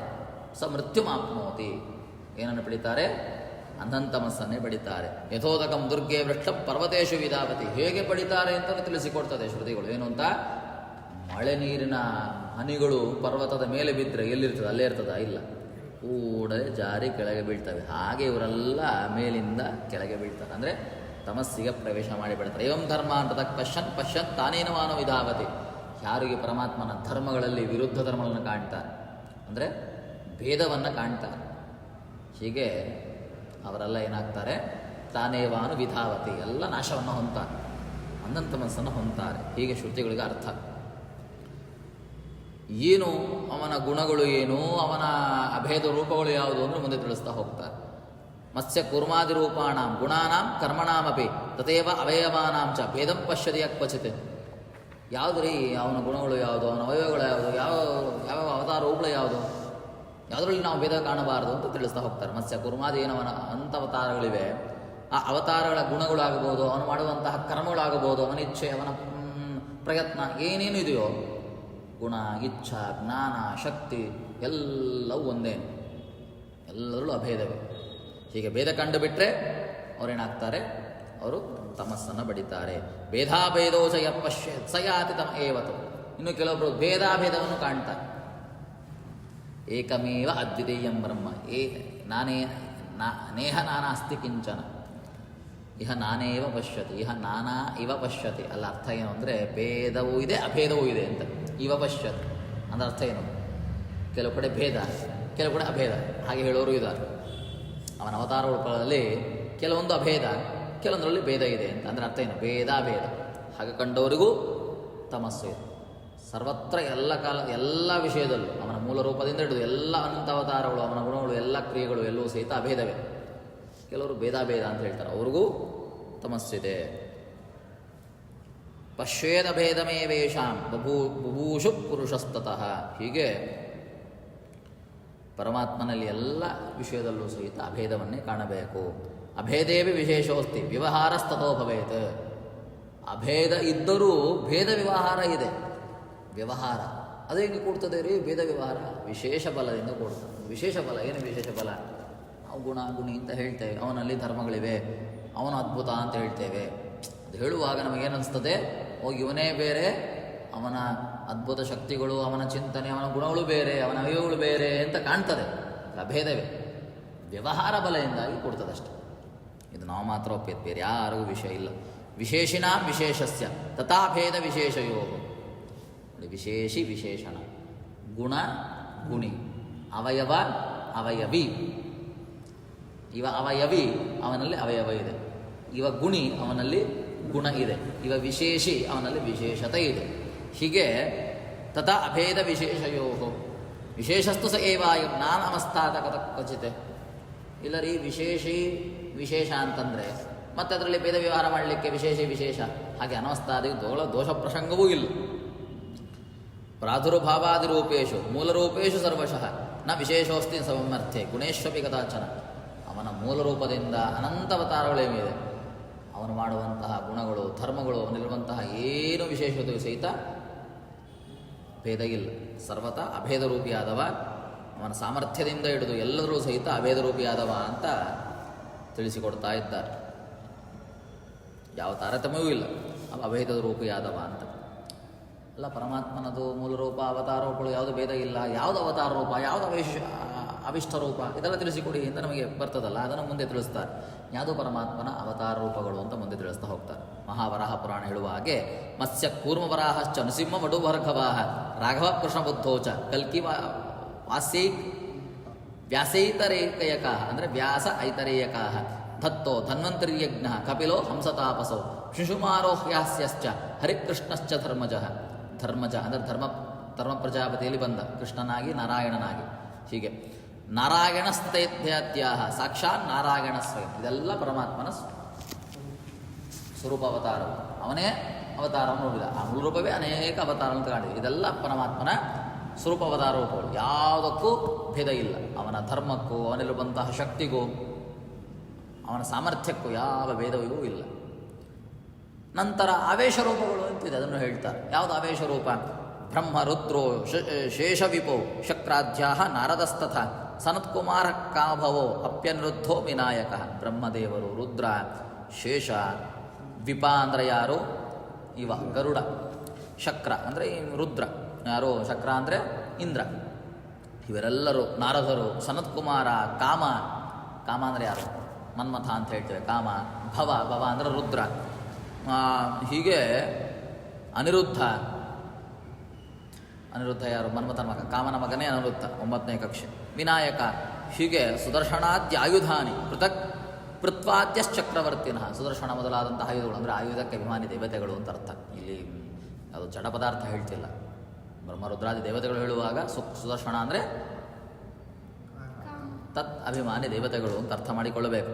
ಸ ಮೃತ್ಯುಮಾಪ್ನೋತಿ, ಏನನ್ನು ಪಡಿತಾರೆ? ಅಂಧಂತಮಸ್ಸನ್ನೇ ಪಡಿತಾರೆ. ಯಥೋದಕಂ ದುರ್ಗೆ ವೃಕ್ಷಂ ಪರ್ವತೇಶು ವಿಧಾವತಿ. ಹೇಗೆ ಪಡಿತಾರೆ ಅಂತ ತಿಳಿಸಿಕೊಡ್ತದೆ ಶ್ರುತಿಗಳು. ಏನು ಅಂತ? ಮಳೆ ನೀರಿನ ಹನಿಗಳು ಪರ್ವತದ ಮೇಲೆ ಬಿದ್ದರೆ ಎಲ್ಲಿರ್ತದೆ? ಅಲ್ಲೇ ಇರ್ತದ? ಇಲ್ಲ, ಕೂಡಲೇ ಜಾರಿ ಕೆಳಗೆ ಬೀಳ್ತವೆ. ಹಾಗೆ ಇವರೆಲ್ಲ ಮೇಲಿಂದ ಕೆಳಗೆ ಬೀಳ್ತಾರೆ, ಅಂದರೆ ತಮಸ್ಸಿಗೆ ಪ್ರವೇಶ ಮಾಡಿಬಿಡ್ತಾರೆ. ಏವಂ ಧರ್ಮ ಅಂತ ಪಶ್ಯನ್ ತಾನೇನವಾನು ವಿಧಾವತಿ. ಯಾರಿಗೆ ಪರಮಾತ್ಮನ ಧರ್ಮಗಳಲ್ಲಿ ವಿರುದ್ಧ ಧರ್ಮಗಳನ್ನು ಕಾಣ್ತಾರೆ, ಅಂದರೆ ಭೇದವನ್ನು ಕಾಣ್ತಾರೆ, ಹೀಗೆ ಅವರೆಲ್ಲ ಏನಾಗ್ತಾರೆ? ತಾನೇವಾನು ವಿಧಾವತಿ, ಎಲ್ಲ ನಾಶವನ್ನು ಹೊಂದ್ತಾರೆ, ಅಂಧಂತ ಮನಸ್ಸನ್ನು ಹೊಂದ್ತಾರೆ. ಹೀಗೆ ಶ್ರುತಿಗಳಿಗೆ ಅರ್ಥ. ಏನು ಅವನ ಗುಣಗಳು, ಏನು ಅವನ ಅಭೇದ ರೂಪಗಳು ಯಾವುದು ಅಂದರೆ ಮುಂದೆ ತಿಳಿಸ್ತಾ ಹೋಗ್ತಾರೆ. ಮತ್ಸ್ಯ ಕೂರ್ಮಾದಿ ರೂಪಾಣಾಂ ಗುಣಾನಾಂ ಕರ್ಮಣಾಮಪಿ ತಥೇವ ಅವಯವಾನಾಂ ಚ ಭೇದಂ ಪಶ್ಯತಿಯ ಕ್ವಚಿತ್. ಯಾವುದು ರೀ ಅವನ ಗುಣಗಳು ಯಾವುದು, ಅವನ ಅವಯವಗಳು ಯಾವುದು, ಯಾವ ಅವತಾರ ರೂಪಗಳು ಯಾವುದು, ಯಾವುದರಲ್ಲಿ ನಾವು ಭೇದ ಕಾಣಬಾರದು ಅಂತ ತಿಳಿಸ್ತಾ ಹೋಗ್ತಾರೆ. ಮತ್ಸ್ಯ ಕೂರ್ಮಾದಿ ಏನವನ ಅಂತವತಾರಗಳಿವೆ, ಆ ಅವತಾರಗಳ ಗುಣಗಳಾಗಬಹುದು, ಅವನು ಮಾಡುವಂತಹ ಕರ್ಮಗಳಾಗಬಹುದು, ಅವನ ಇಚ್ಛೆ, ಅವನ ಪ್ರಯತ್ನ ಏನೇನು ಇದೆಯೋ, ಗುಣ, ಇಚ್ಛಾ, ಜ್ಞಾನ, ಶಕ್ತಿ ಎಲ್ಲವೂ ಒಂದೇ, ಎಲ್ಲರಲ್ಲೂ ಅಭೇದವೇ. ಹೀಗೆ ಭೇದ ಕಂಡು ಬಿಟ್ಟರೆ ಅವರೇನಾಗ್ತಾರೆ? ಅವರು ತಮಸ್ಸನ್ನು ಬಡಿತಾರೆ. ಭೇದಾಭೇದೋಚಯ ಪಶ್ಯ ಸಯಾತಿ ತಮ ಏವತು. ಇನ್ನು ಕೆಲವೊಬ್ಬರು ಭೇದಾಭೇದವನ್ನು ಕಾಣ್ತಾರೆ. ಏಕಮೇವ ಅದ್ವಿತೀಯಂ ಬ್ರಹ್ಮ ನೇಹ ನಾನಾಸ್ತಿ ಕಿಂಚನ ಇಹ ನಾನೇವ ಪಶ್ಯತಿ ಇಹ ನಾನಾ ಇವ ಪಶ್ಯತಿ. ಅಲ್ಲ, ಅರ್ಥ ಏನು ಅಂದರೆ ಭೇದವೂ ಇದೆ ಅಭೇದವೂ ಇದೆ ಅಂತ. ಇವ ಪಶ್ಯತಿ ಅಂದರೆ ಅರ್ಥ ಏನು? ಕೆಲವು ಕಡೆ ಭೇದ, ಕೆಲವು ಕಡೆ ಅಭೇದ, ಹಾಗೆ ಹೇಳೋರು ಇದ್ದಾರೆ. ಅವನ ಅವತಾರಗಳಲ್ಲಿ ಕೆಲವೊಂದು ಅಭೇದ, ಕೆಲವೊಂದರಲ್ಲಿ ಭೇದ ಇದೆ ಅಂತ. ಅಂದರೆ ಅರ್ಥ ಏನು? ಭೇದಾಭೇದ. ಹಾಗೆ ಕಂಡವರಿಗೂ ತಮಸ್ಸು ಇದೆ. ಸರ್ವತ್ರ ಎಲ್ಲ ಕಾಲ ಎಲ್ಲ ವಿಷಯದಲ್ಲೂ ಅವನ ಮೂಲ ರೂಪದಿಂದ ಹಿಡಿದು ಎಲ್ಲ ಅನಂತ ಅವತಾರಗಳು, ಅವನ ಗುಣಗಳು, ಎಲ್ಲ ಕ್ರಿಯೆಗಳು ಎಲ್ಲವೂ ಸಹಿತ ಅಭೇದವೇ. ಕೆಲವರು ಭೇದಾಭೇದ ಅಂತ ಹೇಳ್ತಾರೆ, ಅವ್ರಿಗೂ ತಮಸ್ಸಿದೆ. ಪಶ್ಯೇದ ಭೇದಮೇವೇಶಾಂ ಬಭೂಷು ಪುರುಷಸ್ತತಃ. ಹೀಗೆ ಪರಮಾತ್ಮನಲ್ಲಿ ಎಲ್ಲ ವಿಷಯದಲ್ಲೂ ಸಹಿತ ಅಭೇದವನ್ನೇ ಕಾಣಬೇಕು. ಅಭೇದೇವಿ ವಿಶೇಷೋಸ್ತಿ ವ್ಯವಹಾರಸ್ತತೋ ಭವೇತ್. ಅಭೇದ ಇದ್ದರೂ ಭೇದ ವ್ಯವಹಾರ ಇದೆ. ವ್ಯವಹಾರ ಅದು ಹೇಗೆ ಕೂಡ್ತದೆ ರೀ? ಭೇದ ವ್ಯವಹಾರ ವಿಶೇಷ ಬಲದಿಂದ ಕೂಡ್ತದೆ. ವಿಶೇಷ ಬಲ ಏನು? ವಿಶೇಷ ಬಲ ನಾವು ಗುಣ ಗುಣಿ ಅಂತ ಹೇಳ್ತೇವೆ, ಅವನಲ್ಲಿ ಧರ್ಮಗಳಿವೆ, ಅವನು ಅದ್ಭುತ ಅಂತ ಹೇಳ್ತೇವೆ. ಅದು ಹೇಳುವಾಗ ನಮಗೇನಿಸ್ತದೆ? ಇವನೇ ಬೇರೆ, ಅವನ ಅದ್ಭುತ ಶಕ್ತಿಗಳು, ಅವನ ಚಿಂತನೆ, ಅವನ ಗುಣಗಳು ಬೇರೆ, ಅವನ ಅವಯವಗಳು ಬೇರೆ ಅಂತ ಕಾಣ್ತದೆ. ಅಭೇದವೇ ವ್ಯವಹಾರ ಬಲದಿಂದಾಗಿ ಕೊಡ್ತದಷ್ಟೆ. ಇದು ನಾವು ಮಾತ್ರ ಒಪ್ಪಿದ್ದು, ಬೇರೆ ಯಾರಿಗೂ ವಿಷಯ ಇಲ್ಲ. ವಿಶೇಷಿಣ ವಿಶೇಷಸ್ಯ ತಥಾಭೇದ ವಿಶೇಷಯೋ. ವಿಶೇಷಿ ವಿಶೇಷಣ, ಗುಣ ಗುಣಿ, ಅವಯವ ಅವಯವಿ. ಇವ ಅವಯವಿ, ಅವನಲ್ಲಿ ಅವಯವ ಇದೆ. ಇವ ಗುಣಿ, ಅವನಲ್ಲಿ ಗುಣ ಇದೆ. ಇವ ವಿಶೇಷಿ, ಅವನಲ್ಲಿ ವಿಶೇಷತೆ ಇದೆ. ಹೀಗೆ ತಥಾ ಅಭೇದ ವಿಶೇಷಯೋ. ವಿಶೇಷಸ್ತು ಸ ಏವಾಯಂ ನಾನಮಸ್ತಾದ ಕಚಿತೆ. ಇಲ್ಲ ರೀ, ವಿಶೇಷಿ ವಿಶೇಷ ಅಂತಂದರೆ ಮತ್ತೆ ಅದರಲ್ಲಿ ಭೇದ ವ್ಯವಹಾರ ಮಾಡಲಿಕ್ಕೆ ವಿಶೇಷಿ ವಿಶೇಷ ಹಾಗೆ ಅನವಸ್ತಾದಿ ದೋಷ ಪ್ರಸಂಗವೂ ಇಲ್ಲ. ಪ್ರಾದುರ್ಭಾವಾದಿರೂಪೇಶು ಮೂಲರೂಪೇಶು ಸರ್ವಶಃ ನ ವಿಶೇಷೋಸ್ತಿ ಸಮರ್ಥ್ಯೆ ಗುಣೇಶ್ವಪಿ ಕದಾಚನ. ಅವನ ಮೂಲ ರೂಪದಿಂದ ಅನಂತ ಅವತಾರಗಳೇನಿದೆ, ಅವನು ಮಾಡುವಂತಹ ಗುಣಗಳು, ಧರ್ಮಗಳು, ಅವನಲ್ಲಿರುವಂತಹ ಏನು ವಿಶೇಷತೆಯೂ ಸಹಿತ ಭೇದ ಇಲ್ಲ. ಸರ್ವತ ಅಭೇದ ರೂಪಿಯಾದವ, ಅವನ ಸಾಮರ್ಥ್ಯದಿಂದ ಹಿಡಿದು ಎಲ್ಲರೂ ಸಹಿತ ಅಭೇದ ರೂಪಿಯಾದವ ಅಂತ ತಿಳಿಸಿಕೊಡ್ತಾ ಇದ್ದಾರೆ. ಯಾವ ತಾರತಮ್ಯವೂ ಇಲ್ಲ, ಅವ ಅಭೇದದ ರೂಪಿಯಾದವ ಅಂತ. ಅಲ್ಲ, ಪರಮಾತ್ಮನದು ಮೂಲ ರೂಪ, ಅವತಾರ ರೂಪಗಳು ಯಾವುದು ಭೇದ ಇಲ್ಲ. ಯಾವುದು ಅವತಾರ ರೂಪ, ಯಾವುದು ಅವಿಷ್ಟ ರೂಪ, ಇದೆಲ್ಲ ತಿಳಿಸಿಕೊಡಿ ಅಂತ ನಮಗೆ ಬರ್ತದಲ್ಲ, ಅದನ್ನು ಮುಂದೆ ತಿಳಿಸ್ತಾರೆ. ಯಾವುದು ಪರಮಾತ್ಮನ ಅವತಾರ ರೂಪಗಳು ಅಂತ ಮುಂದೆ ತಿಳಿಸ್ತಾ ಹೋಗ್ತಾರೆ. ಮಹಾವರಾಹ ಪುರಾಣ ಹೇಳುವ ಹಾಗೆ ಮತ್ಸ್ಯ ಕೂರ್ಮವರಾಹಶ್ಚ ನೃಸಿಂಹ ವಡುಭರ್ಗವಾಹ ರಾಘವ ಕೃಷ್ಣ ಬುದ್ಧೋಚ ಕಲ್ಕಿ ವ್ಯಾಸೈತರೇಕಯಕ ಅಂದರೆ ವ್ಯಾಸ ಐತರೇಯಕಾಹ ದತ್ತೋ ಧನ್ವಂತರಿಯಜ್ಞ ಕಪಿಲೋ ಹಂಸತಾಪಸೋ ಶಿಶುಮಾರೋಹ್ಯಾಸ್ಯಶ್ಚ ಹರಿಕೃಷ್ಣಶ್ಚ ಧರ್ಮಜ ಅಂದರೆ ಧರ್ಮ ಪ್ರಜಾಪತಿಯಲ್ಲಿ ಬಂದ ಕೃಷ್ಣನಾಗಿ ನಾರಾಯಣನಾಗಿ. ಹೀಗೆ ನಾರಾಯಣಸ್ತೇತ್ಯಾತ್ಯಾಹ ಸಾಕ್ಷಾತ್ ನಾರಾಯಣ ಸ್ವಯಂ. ಇದೆಲ್ಲ ಪರಮಾತ್ಮನ ಸ್ವರೂಪ ಅವತಾರ. ಅವನೇ ಅವತಾರವನ್ನು ನೋಡಿದ. ಆ ಮೂಲ ರೂಪವೇ ಅನೇಕ ಅವತಾರವನ್ನು ಕಾಣಿದೆ. ಇದೆಲ್ಲ ಪರಮಾತ್ಮನ ಸ್ವರೂಪ ಅವತಾರ ರೂಪಗಳು. ಯಾವುದಕ್ಕೂ ಭೇದ ಇಲ್ಲ. ಅವನ ಧರ್ಮಕ್ಕೂ, ಅವನಲ್ಲಿರುವಂತಹ ಶಕ್ತಿಗೂ, ಅವನ ಸಾಮರ್ಥ್ಯಕ್ಕೂ ಯಾವ ಭೇದವೂ ಇಲ್ಲ. ನಂತರ ಆವೇಶ ರೂಪಗಳು ಅಂತಿದೆ, ಅದನ್ನು ಹೇಳ್ತಾರೆ. ಯಾವುದು ಆವೇಶ ರೂಪ? ಬ್ರಹ್ಮ ರುದ್ರೋ ಶೇಷವಿಪೋ ಶಕ್ರಾಧ್ಯ ನಾರದಸ್ತಥ ಸನತ್ಕುಮಾರ ಕಾಭವೋ ಅಪ್ಯನಿರುದ್ಧೋ ವಿನಾಯಕ. ಬ್ರಹ್ಮದೇವರು, ರುದ್ರ, ಶೇಷ, ವಿಪ ಅಂದರೆ ಯಾರು? ಇವ ಗರುಡ. ಶಕ್ರ ಅಂದರೆ ರುದ್ರ, ಯಾರು? ಶಕ್ರ ಅಂದರೆ ಇಂದ್ರ. ಇವರೆಲ್ಲರೂ ನಾರದರು, ಸನತ್ಕುಮಾರ, ಕಾಮ ಅಂದರೆ ಯಾರು? ಮನ್ಮಥ ಅಂತ ಹೇಳ್ತೇವೆ. ಕಾಮ, ಭವ ಅಂದರೆ ರುದ್ರ. ಹೀಗೆ ಅನಿರುದ್ಧ ಯಾರು? ಮನ್ಮಥನ ಮಗ, ಕಾಮನ ಮಗನೇ ಅನಿರುದ್ಧ, 9ನೇ ಕಕ್ಷೆ. ವಿನಾಯಕ. ಹೀಗೆ ಸುದರ್ಶನಾದ್ಯಾಯುಧಾನಿ ಪೃಥಕ್ ಪೃಥ್ವಾದ್ಯಶ್ಚಕ್ರವರ್ತಿನಃ. ಸುದರ್ಶನ ಮೊದಲಾದಂತಹ ಆಯುಧಗಳು ಅಂದರೆ ಆಯುಧಕ್ಕೆ ಅಭಿಮಾನಿ ದೇವತೆಗಳು ಅಂತ ಅರ್ಥ. ಇಲ್ಲಿ ಅದು ಜಡ ಪದಾರ್ಥ ಹೇಳ್ತಿಲ್ಲ. ಬ್ರಹ್ಮರುದ್ರಾದಿ ದೇವತೆಗಳು ಹೇಳುವಾಗ ಸುದರ್ಶನ ಅಂದರೆ ತತ್ ಅಭಿಮಾನಿ ದೇವತೆಗಳು ಅಂತ ಅರ್ಥ ಮಾಡಿಕೊಳ್ಳಬೇಕು.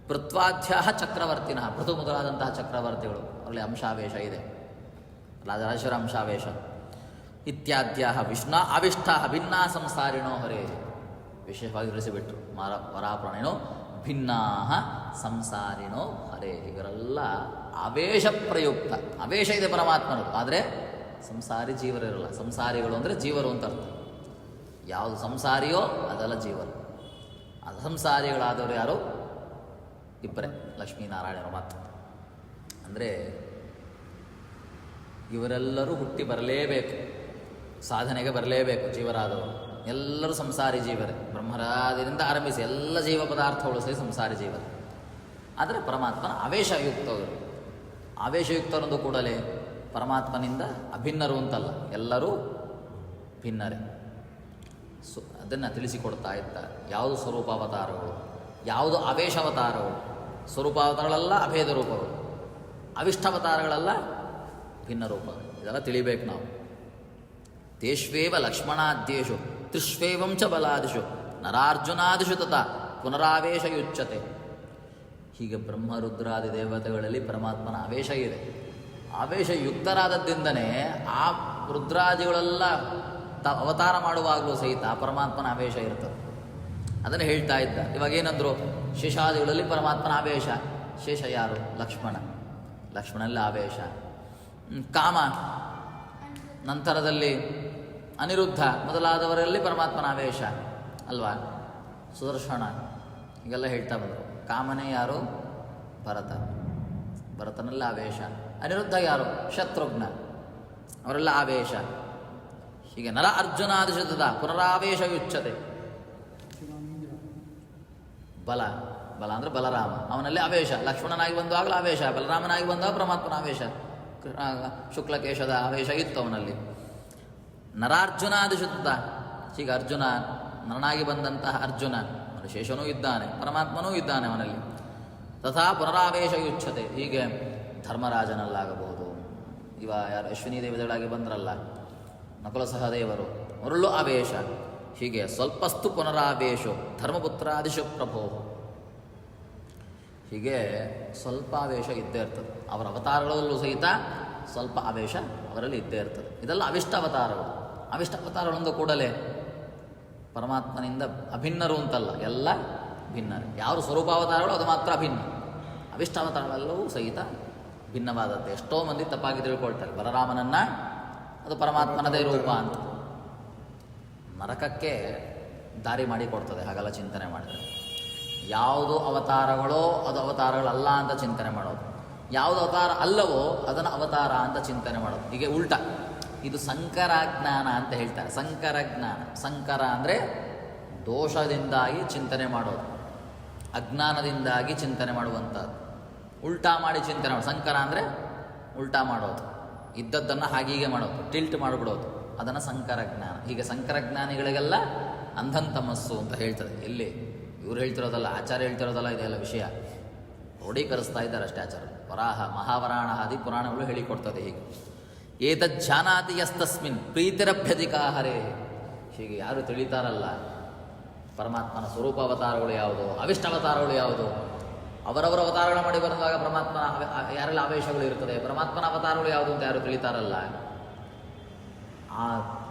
ಪೃಥ್ವಾಧ್ಯ ಚಕ್ರವರ್ತಿನಃ, ಪೃಥು ಮೊದಲಾದಂತಹ ಚಕ್ರವರ್ತಿಗಳು, ಅವರಲ್ಲಿ ಅಂಶಾವೇಶ ಇದೆ, ರಾಜರಾಜೇಶ್ವರ ಅಂಶಾವೇಶ. ಇತ್ಯಾದ್ಯ ವಿಷ್ಣು ಅವಿಷ್ಟ ಭಿನ್ನಾ ಸಂಸಾರಿಣೋ ಹರೇ. ವಿಶೇಷವಾಗಿ ತಿಳಿಸಿಬಿಟ್ರು ವರಾಪುರಾಣೇನು ಭಿನ್ನಾ ಸಂಸಾರಿಣೋ ಹರೇ. ಇವರೆಲ್ಲ ಆವೇಶ ಪ್ರಯುಕ್ತ, ಆವೇಶ ಇದೆ ಪರಮಾತ್ಮನದು, ಆದರೆ ಸಂಸಾರಿ ಜೀವರಿರಲ್ಲ. ಸಂಸಾರಿಗಳು ಅಂದರೆ ಜೀವರು ಅಂತ ಅರ್ಥ. ಯಾವುದು ಸಂಸಾರಿಯೋ ಅದೆಲ್ಲ ಜೀವರು. ಅಸಂಸಾರಿಗಳಾದವರು ಯಾರು? ಇಬ್ಬರೇ, ಲಕ್ಷ್ಮೀನಾರಾಯಣರು ಮಾತ್ರ. ಅಂದರೆ ಇವರೆಲ್ಲರೂ ಹುಟ್ಟಿ ಬರಲೇಬೇಕು, ಸಾಧನೆಗೆ ಬರಲೇಬೇಕು ಜೀವರಾದವರು. ಎಲ್ಲರೂ ಸಂಸಾರಿ ಜೀವರೇ, ಬ್ರಹ್ಮರಾದಿನಿಂದ ಆರಂಭಿಸಿ ಎಲ್ಲ ಜೀವ ಪದಾರ್ಥಗಳು ಸಹ ಸಂಸಾರಿ ಜೀವರೇ. ಆದರೆ ಪರಮಾತ್ಮನ ಆವೇಶಯುಕ್ತವರು. ಆವೇಶಯುಕ್ತರೊಂದು ಕೂಡಲೇ ಪರಮಾತ್ಮನಿಂದ ಅಭಿನ್ನರು ಅಂತಲ್ಲ, ಎಲ್ಲರೂ ಭಿನ್ನರೇ. ಅದನ್ನು ತಿಳಿಸಿಕೊಡ್ತಾ ಇದ್ದಾರೆ. ಯಾವುದು ಸ್ವರೂಪಾವತಾರಗಳು, ಯಾವುದು ಆವೇಶಾವತಾರಗಳು. ಸ್ವರೂಪಾವತಾರಗಳೆಲ್ಲ ಅಭೇದ ರೂಪಗಳು, ಅವಿಷ್ಟಾವತಾರಗಳೆಲ್ಲ ಭಿನ್ನ ರೂಪಗಳು. ಇದೆಲ್ಲ ತಿಳಿಬೇಕು ನಾವು. ತೇಷ್ವೇವ ಲಕ್ಷ್ಮಣಾದ್ಯೇಷು ತ್ರಿಷ್ವೇವಂ ಚ ಬಲಾದಿಷು ನರಾರ್ಜುನಾದಿಷು ತಥಾ ಪುನರಾವೇಶಯುಚ್ಯತೆ. ಹೀಗೆ ಬ್ರಹ್ಮರುದ್ರಾದಿ ದೇವತೆಗಳಲ್ಲಿ ಪರಮಾತ್ಮನ ಆವೇಶ ಇದೆ. ಆವೇಶಯುಕ್ತರಾದದ್ದಿಂದನೇ ಆ ರುದ್ರಾದಿಗಳೆಲ್ಲ ಅವತಾರ ಮಾಡುವಾಗಲೂ ಸಹಿತ ಪರಮಾತ್ಮನ ಆವೇಶ ಇರ್ತದೆ. ಅದನ್ನು ಹೇಳ್ತಾ ಇದ್ದ. ಇವಾಗೇನಂದ್ರು, ಶೇಷಾದಿಗಳಲ್ಲಿ ಪರಮಾತ್ಮನ ಆವೇಶ. ಶೇಷ ಯಾರು? ಲಕ್ಷ್ಮಣ. ಲಕ್ಷ್ಮಣಲ್ಲಿ ಆವೇಶ. ಕಾಮ, ನಂತರದಲ್ಲಿ ಅನಿರುದ್ಧ ಮೊದಲಾದವರಲ್ಲಿ ಪರಮಾತ್ಮನ ಆವೇಶ ಅಲ್ವಾ? ಸುದರ್ಶನ, ಹೀಗೆಲ್ಲ ಹೇಳ್ತಾ ಬಂದರು. ಕಾಮನೇ ಯಾರು? ಭರತ. ಭರತನಲ್ಲಿ ಆವೇಶ. ಅನಿರುದ್ಧ ಯಾರು? ಶತ್ರುಘ್ನ. ಅವರೆಲ್ಲ ಆವೇಶ. ಹೀಗೆ ನರ ಅರ್ಜುನಾದಿಶತದ ಪುನರಾವೇಶಯುಚ್ಯತೆ. ಬಲ, ಬಲ ಅಂದರೆ ಬಲರಾಮ, ಅವನಲ್ಲಿ ಆವೇಶ. ಲಕ್ಷ್ಮಣನಾಗಿ ಬಂದಾಗಲೂ ಆವೇಶ, ಬಲರಾಮನಾಗಿ ಬಂದಾಗ ಪರಮಾತ್ಮನ ಆವೇಶ. ಶುಕ್ಲಕೇಶದ ಆವೇಶ ಇತ್ತು ಅವನಲ್ಲಿ. ನರಾರ್ಜುನಾದಿಶುದ್ಧ, ಹೀಗೆ ಅರ್ಜುನ, ನರನಾಗಿ ಬಂದಂತಹ ಅರ್ಜುನ, ಶೇಷನೂ ಇದ್ದಾನೆ, ಪರಮಾತ್ಮನೂ ಇದ್ದಾನೆ ಅವನಲ್ಲಿ. ತಥಾ ಪುನರಾವೇಶಯುಚ್ಯತೆ. ಹೀಗೆ ಧರ್ಮರಾಜನಲ್ಲಾಗಬಹುದು. ಯಾರು ಅಶ್ವಿನಿ ದೇವತೆಗಳಾಗಿ ಬಂದ್ರಲ್ಲ, ನಕುಲ ಸಹದೇವರು, ಅವರಲ್ಲೂ ಆವೇಶ. ಹೀಗೆ ಸ್ವಲ್ಪಸ್ತು ಪುನರಾವೇಶೋ ಧರ್ಮಪುತ್ರಾದಿಶು ಪ್ರಭೋ. ಹೀಗೆ ಸ್ವಲ್ಪ ಆವೇಶ ಇದ್ದೇ ಇರ್ತದೆ. ಅವರ ಅವತಾರಗಳಲ್ಲೂ ಸಹಿತ ಸ್ವಲ್ಪ ಆವೇಶ ಅವರಲ್ಲಿ ಇದ್ದೇ ಇರ್ತದೆ. ಇದೆಲ್ಲ ಅವಿಷ್ಟ ಅವತಾರಗಳು. ಅವಿಷ್ಟ ಅವತಾರಗಳೊಂದು ಕೂಡಲೇ ಪರಮಾತ್ಮನಿಂದ ಅಭಿನ್ನರು ಅಂತಲ್ಲ, ಎಲ್ಲ ಭಿನ್ನರು. ಯಾರು ಸ್ವರೂಪಾವತಾರಗಳು ಅದು ಮಾತ್ರ ಅಭಿನ್ನ. ಅವಿಷ್ಟ ಅವತಾರಗಳೆಲ್ಲವೂ ಸಹಿತ ಭಿನ್ನವಾದದ್ದು. ಎಷ್ಟೋ ಮಂದಿ ತಪ್ಪಾಗಿ ತಿಳ್ಕೊಳ್ತಾರೆ. ಬಲರಾಮನನ್ನು ಅದು ಪರಮಾತ್ಮನದೇ ರೂಪ ಅಂತ. ನರಕಕ್ಕೆ ದಾರಿ ಮಾಡಿಕೊಡ್ತದೆ ಹಾಗೆಲ್ಲ ಚಿಂತನೆ ಮಾಡಿದರೆ. ಯಾವುದು ಅವತಾರಗಳೋ ಅದು ಅವತಾರಗಳಲ್ಲ ಅಂತ ಚಿಂತನೆ ಮಾಡೋದು, ಯಾವುದು ಅವತಾರ ಅಲ್ಲವೋ ಅದನ್ನು ಅವತಾರ ಅಂತ ಚಿಂತನೆ ಮಾಡೋದು. ಹೀಗೆ ಉಲ್ಟ. ಇದು ಸಂಕರಾಜ್ಞಾನ ಅಂತ ಹೇಳ್ತಾರೆ. ಸಂಕರಜ್ಞಾನ. ಸಂಕರ ಅಂದರೆ ದೋಷದಿಂದಾಗಿ ಚಿಂತನೆ ಮಾಡೋದು, ಅಜ್ಞಾನದಿಂದಾಗಿ ಚಿಂತನೆ ಮಾಡುವಂಥದ್ದು. ಉಲ್ಟಾ ಮಾಡಿ ಚಿಂತನೆ ಮಾಡೋದು. ಸಂಕರ ಅಂದರೆ ಉಲ್ಟಾ ಮಾಡೋದು, ಇದ್ದದ್ದನ್ನು ಹಾಗೀಗೆ ಮಾಡೋದು, ಟಿಲ್ಟ್ ಮಾಡಿಬಿಡೋದು. ಅದನ್ನು ಸಂಕರಜ್ಞಾನ. ಹೀಗೆ ಸಂಕರಜ್ಞಾನಿಗಳಿಗೆಲ್ಲ ಅಂಧಂತಮಸ್ಸು ಅಂತ ಹೇಳ್ತದೆ. ಎಲ್ಲಿ ಇವ್ರು ಹೇಳ್ತಿರೋದಲ್ಲ, ಆಚಾರ್ಯ ಹೇಳ್ತಿರೋದಲ್ಲ, ಇದೆಲ್ಲ ವಿಷಯ ಕ್ರೋಢೀಕರಿಸ್ತಾ ಇದ್ದಾರೆ ಅಷ್ಟೇ ಆಚಾರ್ಯ. ವರಾಹ, ಮಹಾವರಾಣ ಆದಿ ಪುರಾಣಗಳು ಹೇಳಿಕೊಡ್ತದೆ. ಹೀಗೆ ಏತಜ್ಜಾನಾತಿ ಯಸ್ತಸ್ಮಿನ್ ಪ್ರೀತಿರಭ್ಯಧಿಕಾಹರೇ. ಹೀಗೆ ಯಾರು ತಿಳಿತಾರಲ್ಲ ಪರಮಾತ್ಮನ ಸ್ವರೂಪ ಅವತಾರಗಳು ಯಾವುದು, ಅವಿಷ್ಟ ಅವತಾರಗಳು ಯಾವುದು, ಅವರವರ ಅವತಾರಗಳು ಮಾಡಿ ಬಂದಾಗ ಪರಮಾತ್ಮನ ಯಾರೆಲ್ಲ ಆವೇಶಗಳು ಇರ್ತದೆ, ಪರಮಾತ್ಮನ ಅವತಾರಗಳು ಯಾವುದು ಅಂತ ಯಾರು ತಿಳಿತಾರಲ್ಲ, ಆ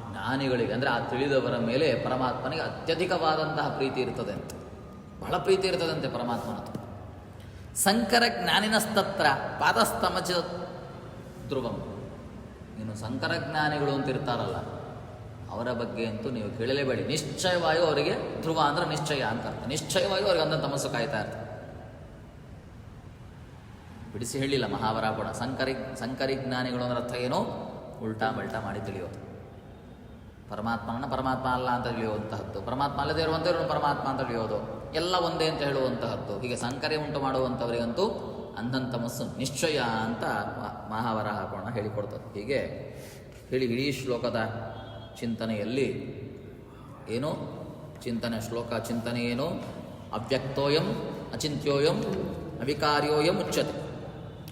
ಜ್ಞಾನಿಗಳಿಗೆ ಅಂದರೆ ಆ ತಿಳಿದವರ ಮೇಲೆ ಪರಮಾತ್ಮನಿಗೆ ಅತ್ಯಧಿಕವಾದಂತಹ ಪ್ರೀತಿ ಇರ್ತದೆ ಅಂತ. ಬಹಳ ಪ್ರೀತಿ ಇರ್ತದಂತೆ ಪರಮಾತ್ಮನದು. ಸಂಕರ ಜ್ಞಾನಿನಸ್ತತ್ರ ಪಾದಸ್ತಮಚ ಧ್ರುವಂ. ಇನ್ನು ಸಂಕರ ಜ್ಞಾನಿಗಳು ಅಂತ ಇರ್ತಾರಲ್ಲ, ಅವರ ಬಗ್ಗೆ ಅಂತೂ ನೀವು ಕೇಳಲೇಬೇಡಿ. ನಿಶ್ಚಯವಾಗಿ ಅವರಿಗೆ ಧ್ರುವ ಅಂದರೆ ನಿಶ್ಚಯ ಅಂತ ಅರ್ಥ. ನಿಶ್ಚಯವಾಗಿ ಅವ್ರಿಗೆ ಅಂದ ತಮಸ್ಸು ಕಾಯ್ತಾ ಇರ್ತಾರೆ. ಬಿಡಿಸಿ ಹೇಳಿಲ್ಲ ಮಹಾವರಾಪುಣ. ಸಂಕರಿ ಜ್ಞಾನಿಗಳು ಅಂದ್ರೆ ಅರ್ಥ ಏನು? ಉಲ್ಟಾ ಮಲ್ಟಾ ಮಾಡಿ ತಿಳಿಯೋದು. ಪರಮಾತ್ಮನನ್ನು ಪರಮಾತ್ಮ ಅಲ್ಲ ಅಂತ ತಿಳಿಯುವಂತಹದ್ದು, ಪರಮಾತ್ಮ ಅಲ್ಲದೇ ಇರುವಂಥವ್ರನ್ನು ಪರಮಾತ್ಮ ಅಂತ ತಿಳಿಯೋದು, ಎಲ್ಲ ಒಂದೇ ಅಂತ ಹೇಳುವಂತಹದ್ದು. ಹೀಗೆ ಸಂಕರೆ ಉಂಟು ಮಾಡುವಂಥವರಿಗಂತೂ ಅಂಧಂತಮಸ್ಸು ನಿಶ್ಚಯ ಅಂತ ಮಹಾವರಾಪುಣ ಹೇಳಿಕೊಡ್ತದೆ. ಹೀಗೆ ಹೇಳಿ ಇಡೀ ಶ್ಲೋಕದ ಚಿಂತನೆಯಲ್ಲಿ ಏನು ಚಿಂತನೆ, ಶ್ಲೋಕ ಚಿಂತನೆ ಏನು? ಅವ್ಯಕ್ತೋಯಂ ಅಚಿಂತ್ಯೋಯಂ ಅವಿಕಾರ್ಯೋಯಂ ಉಚ್ಯತೆ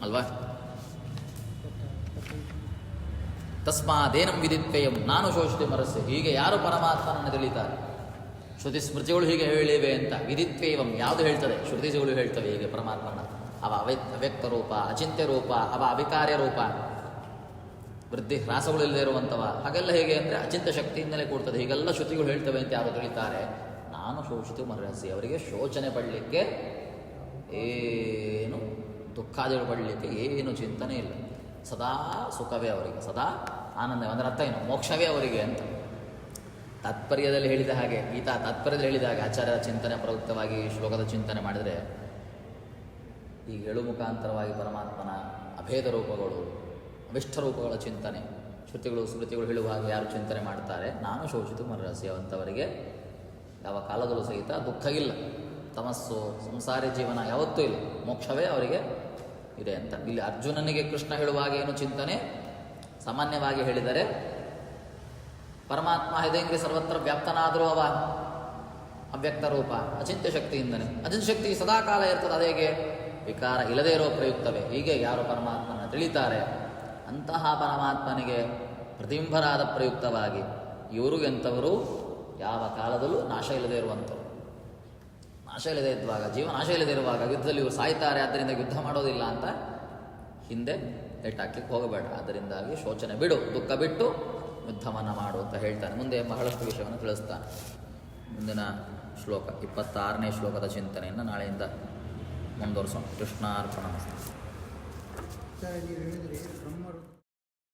ಅಲ್ವಾ? ತಸ್ಮಾದೇನಂ ವಿದಿತ್ವಯಂ ನಾನು ಶೋಷಿತ ಮರಸ್ಸೆ. ಹೀಗೆ ಯಾರು ಪರಮಾತ್ಮನನ್ನು ತಿಳಿತಾರೆ, ಶ್ರುತಿ ಸ್ಮೃತಿಗಳು ಹೀಗೆ ಹೇಳಿವೆ ಅಂತ. ವಿದಿತ್ವೇವಂ ಯಾವುದು ಹೇಳ್ತದೆ? ಶ್ರುತಿಗಳು ಹೇಳ್ತವೆ ಹೀಗೆ ಪರಮಾತ್ಮನ. ಅವ ಅವ್ಯಕ್ತ ರೂಪ, ಅಚಿಂತ್ಯ ರೂಪ, ಅವ ಅವಿಕಾರ್ಯ ರೂಪ, ವೃದ್ಧಿ ಹ್ರಾಸಗಳು ಇಲ್ಲದೆ ಇರುವಂಥವ. ಹಾಗೆಲ್ಲ ಹೇಗೆ ಅಂದರೆ ಅಚಿಂತ್ಯ ಶಕ್ತಿಯಿಂದಲೇ ಕೂಡ್ತದೆ. ಹೀಗೆಲ್ಲ ಶ್ರುತಿಗಳು ಹೇಳ್ತವೆ ಅಂತ ಯಾರು ತಿಳಿತಾರೆ, ನಾನು ಶೋಷಿತು ಮರಸ್ಸಿ. ಅವರಿಗೆ ಶೋಚನೆ ಪಡಲಿಕ್ಕೆ ಏನು ದುಃಖಾದಿಗಳು ಪಡಲಿಕ್ಕೆ ಏನು ಚಿಂತನೆ ಇಲ್ಲ. ಸದಾ ಸುಖವೇ ಅವರಿಗೆ, ಸದಾ ಆನಂದ. ಅದರ ಅರ್ಥ ಏನು? ಮೋಕ್ಷವೇ ಅವರಿಗೆ ಅಂತ ತಾತ್ಪರ್ಯದಲ್ಲಿ ಹೇಳಿದ ಹಾಗೆ, ಗೀತಾ ತಾತ್ಪರ್ಯದಲ್ಲಿ ಹೇಳಿದ ಹಾಗೆ ಆಚಾರ್ಯರ ಚಿಂತನೆ ಪ್ರಯುಕ್ತವಾಗಿ ಈ ಶ್ಲೋಕದ ಚಿಂತನೆ ಮಾಡಿದರೆ ಈ ಹೇಳು ಮುಖಾಂತರವಾಗಿ ಪರಮಾತ್ಮನ ಅಭೇದ ರೂಪಗಳು, ಅವಿಷ್ಟ ರೂಪಗಳ ಚಿಂತನೆ, ಶ್ರುತಿಗಳು ಸ್ಮೃತಿಗಳು ಹೇಳುವ ಹಾಗೆ ಯಾರು ಚಿಂತನೆ ಮಾಡ್ತಾರೆ, ನಾನು ಶೋಚಿತು ಮನರಸ್ಯವಂಥವರಿಗೆ ಯಾವ ಕಾಲದಲ್ಲೂ ಸಹಿತ ದುಃಖ ಇಲ್ಲ, ತಮಸ್ಸು ಸಂಸಾರಿ ಜೀವನ ಯಾವತ್ತೂ ಇಲ್ಲ, ಮೋಕ್ಷವೇ ಅವರಿಗೆ ಇದೆ ಅಂತ. ಇಲ್ಲಿ ಅರ್ಜುನನಿಗೆ ಕೃಷ್ಣ ಹೇಳುವಾಗ ಏನು ಚಿಂತನೆ? ಸಾಮಾನ್ಯವಾಗಿ ಹೇಳಿದರೆ ಪರಮಾತ್ಮ ಹೃದಯಂಗೆ ಸರ್ವತ್ರ ವ್ಯಾಪ್ತನಾದರೂ ಅವ ಅವ್ಯಕ್ತ ರೂಪ ಅಚಿಂತ್ಯ ಶಕ್ತಿಯಿಂದನೇ. ಅಚಿಂತ್ಯ ಶಕ್ತಿ ಸದಾಕಾಲ ಇರ್ತದೆ, ಅದೇಗೆ ವಿಕಾರ ಇಲ್ಲದೇ ಇರೋ ಪ್ರಯುಕ್ತವೇ. ಹೀಗೆ ಯಾರು ಪರಮಾತ್ಮನ ತಿಳಿತಾರೆ ಅಂತಹ ಪರಮಾತ್ಮನಿಗೆ ಪ್ರತಿಬಿಂಬರಾದ ಪ್ರಯುಕ್ತವಾಗಿ ಇವರು ಎಂಥವರು? ಯಾವ ಕಾಲದಲ್ಲೂ ನಾಶ ಇಲ್ಲದೆ ಇರುವಂಥವ್ರು. ನಾಶ ಇಲ್ಲದೆ ಇದ್ದಾಗ, ಜೀವ ನಾಶ ಇಲ್ಲದೆ ಇರುವಾಗ ಯುದ್ಧದಲ್ಲಿ ಇವರು ಸಾಯ್ತಾರೆ, ಆದ್ದರಿಂದ ಯುದ್ಧ ಮಾಡೋದಿಲ್ಲ ಅಂತ ಹಿಂದೆ ನೆಟ್ಟಾಕ್ಲಿಕ್ಕೆ ಹೋಗಬೇಡ. ಅದರಿಂದಾಗಿ ಶೋಚನೆ ಬಿಡು, ದುಃಖ ಬಿಟ್ಟು ಯುದ್ಧವನ್ನು ಮಾಡು ಅಂತ ಹೇಳ್ತಾನೆ. ಮುಂದೆ ಬಹಳಷ್ಟು ವಿಷಯವನ್ನು ತಿಳಿಸ್ತಾನೆ. ಮುಂದಿನ ಶ್ಲೋಕ 26ನೇ ಶ್ಲೋಕದ ಚಿಂತನೆಯನ್ನು ನಾಳೆಯಿಂದ ಮುಂದುವರಿಸೋಣ. ಕೃಷ್ಣಾರ್ಪಣ. ನೀವು ಹೇಳಿದ್ರಿ ಬ್ರಹ್ಮರು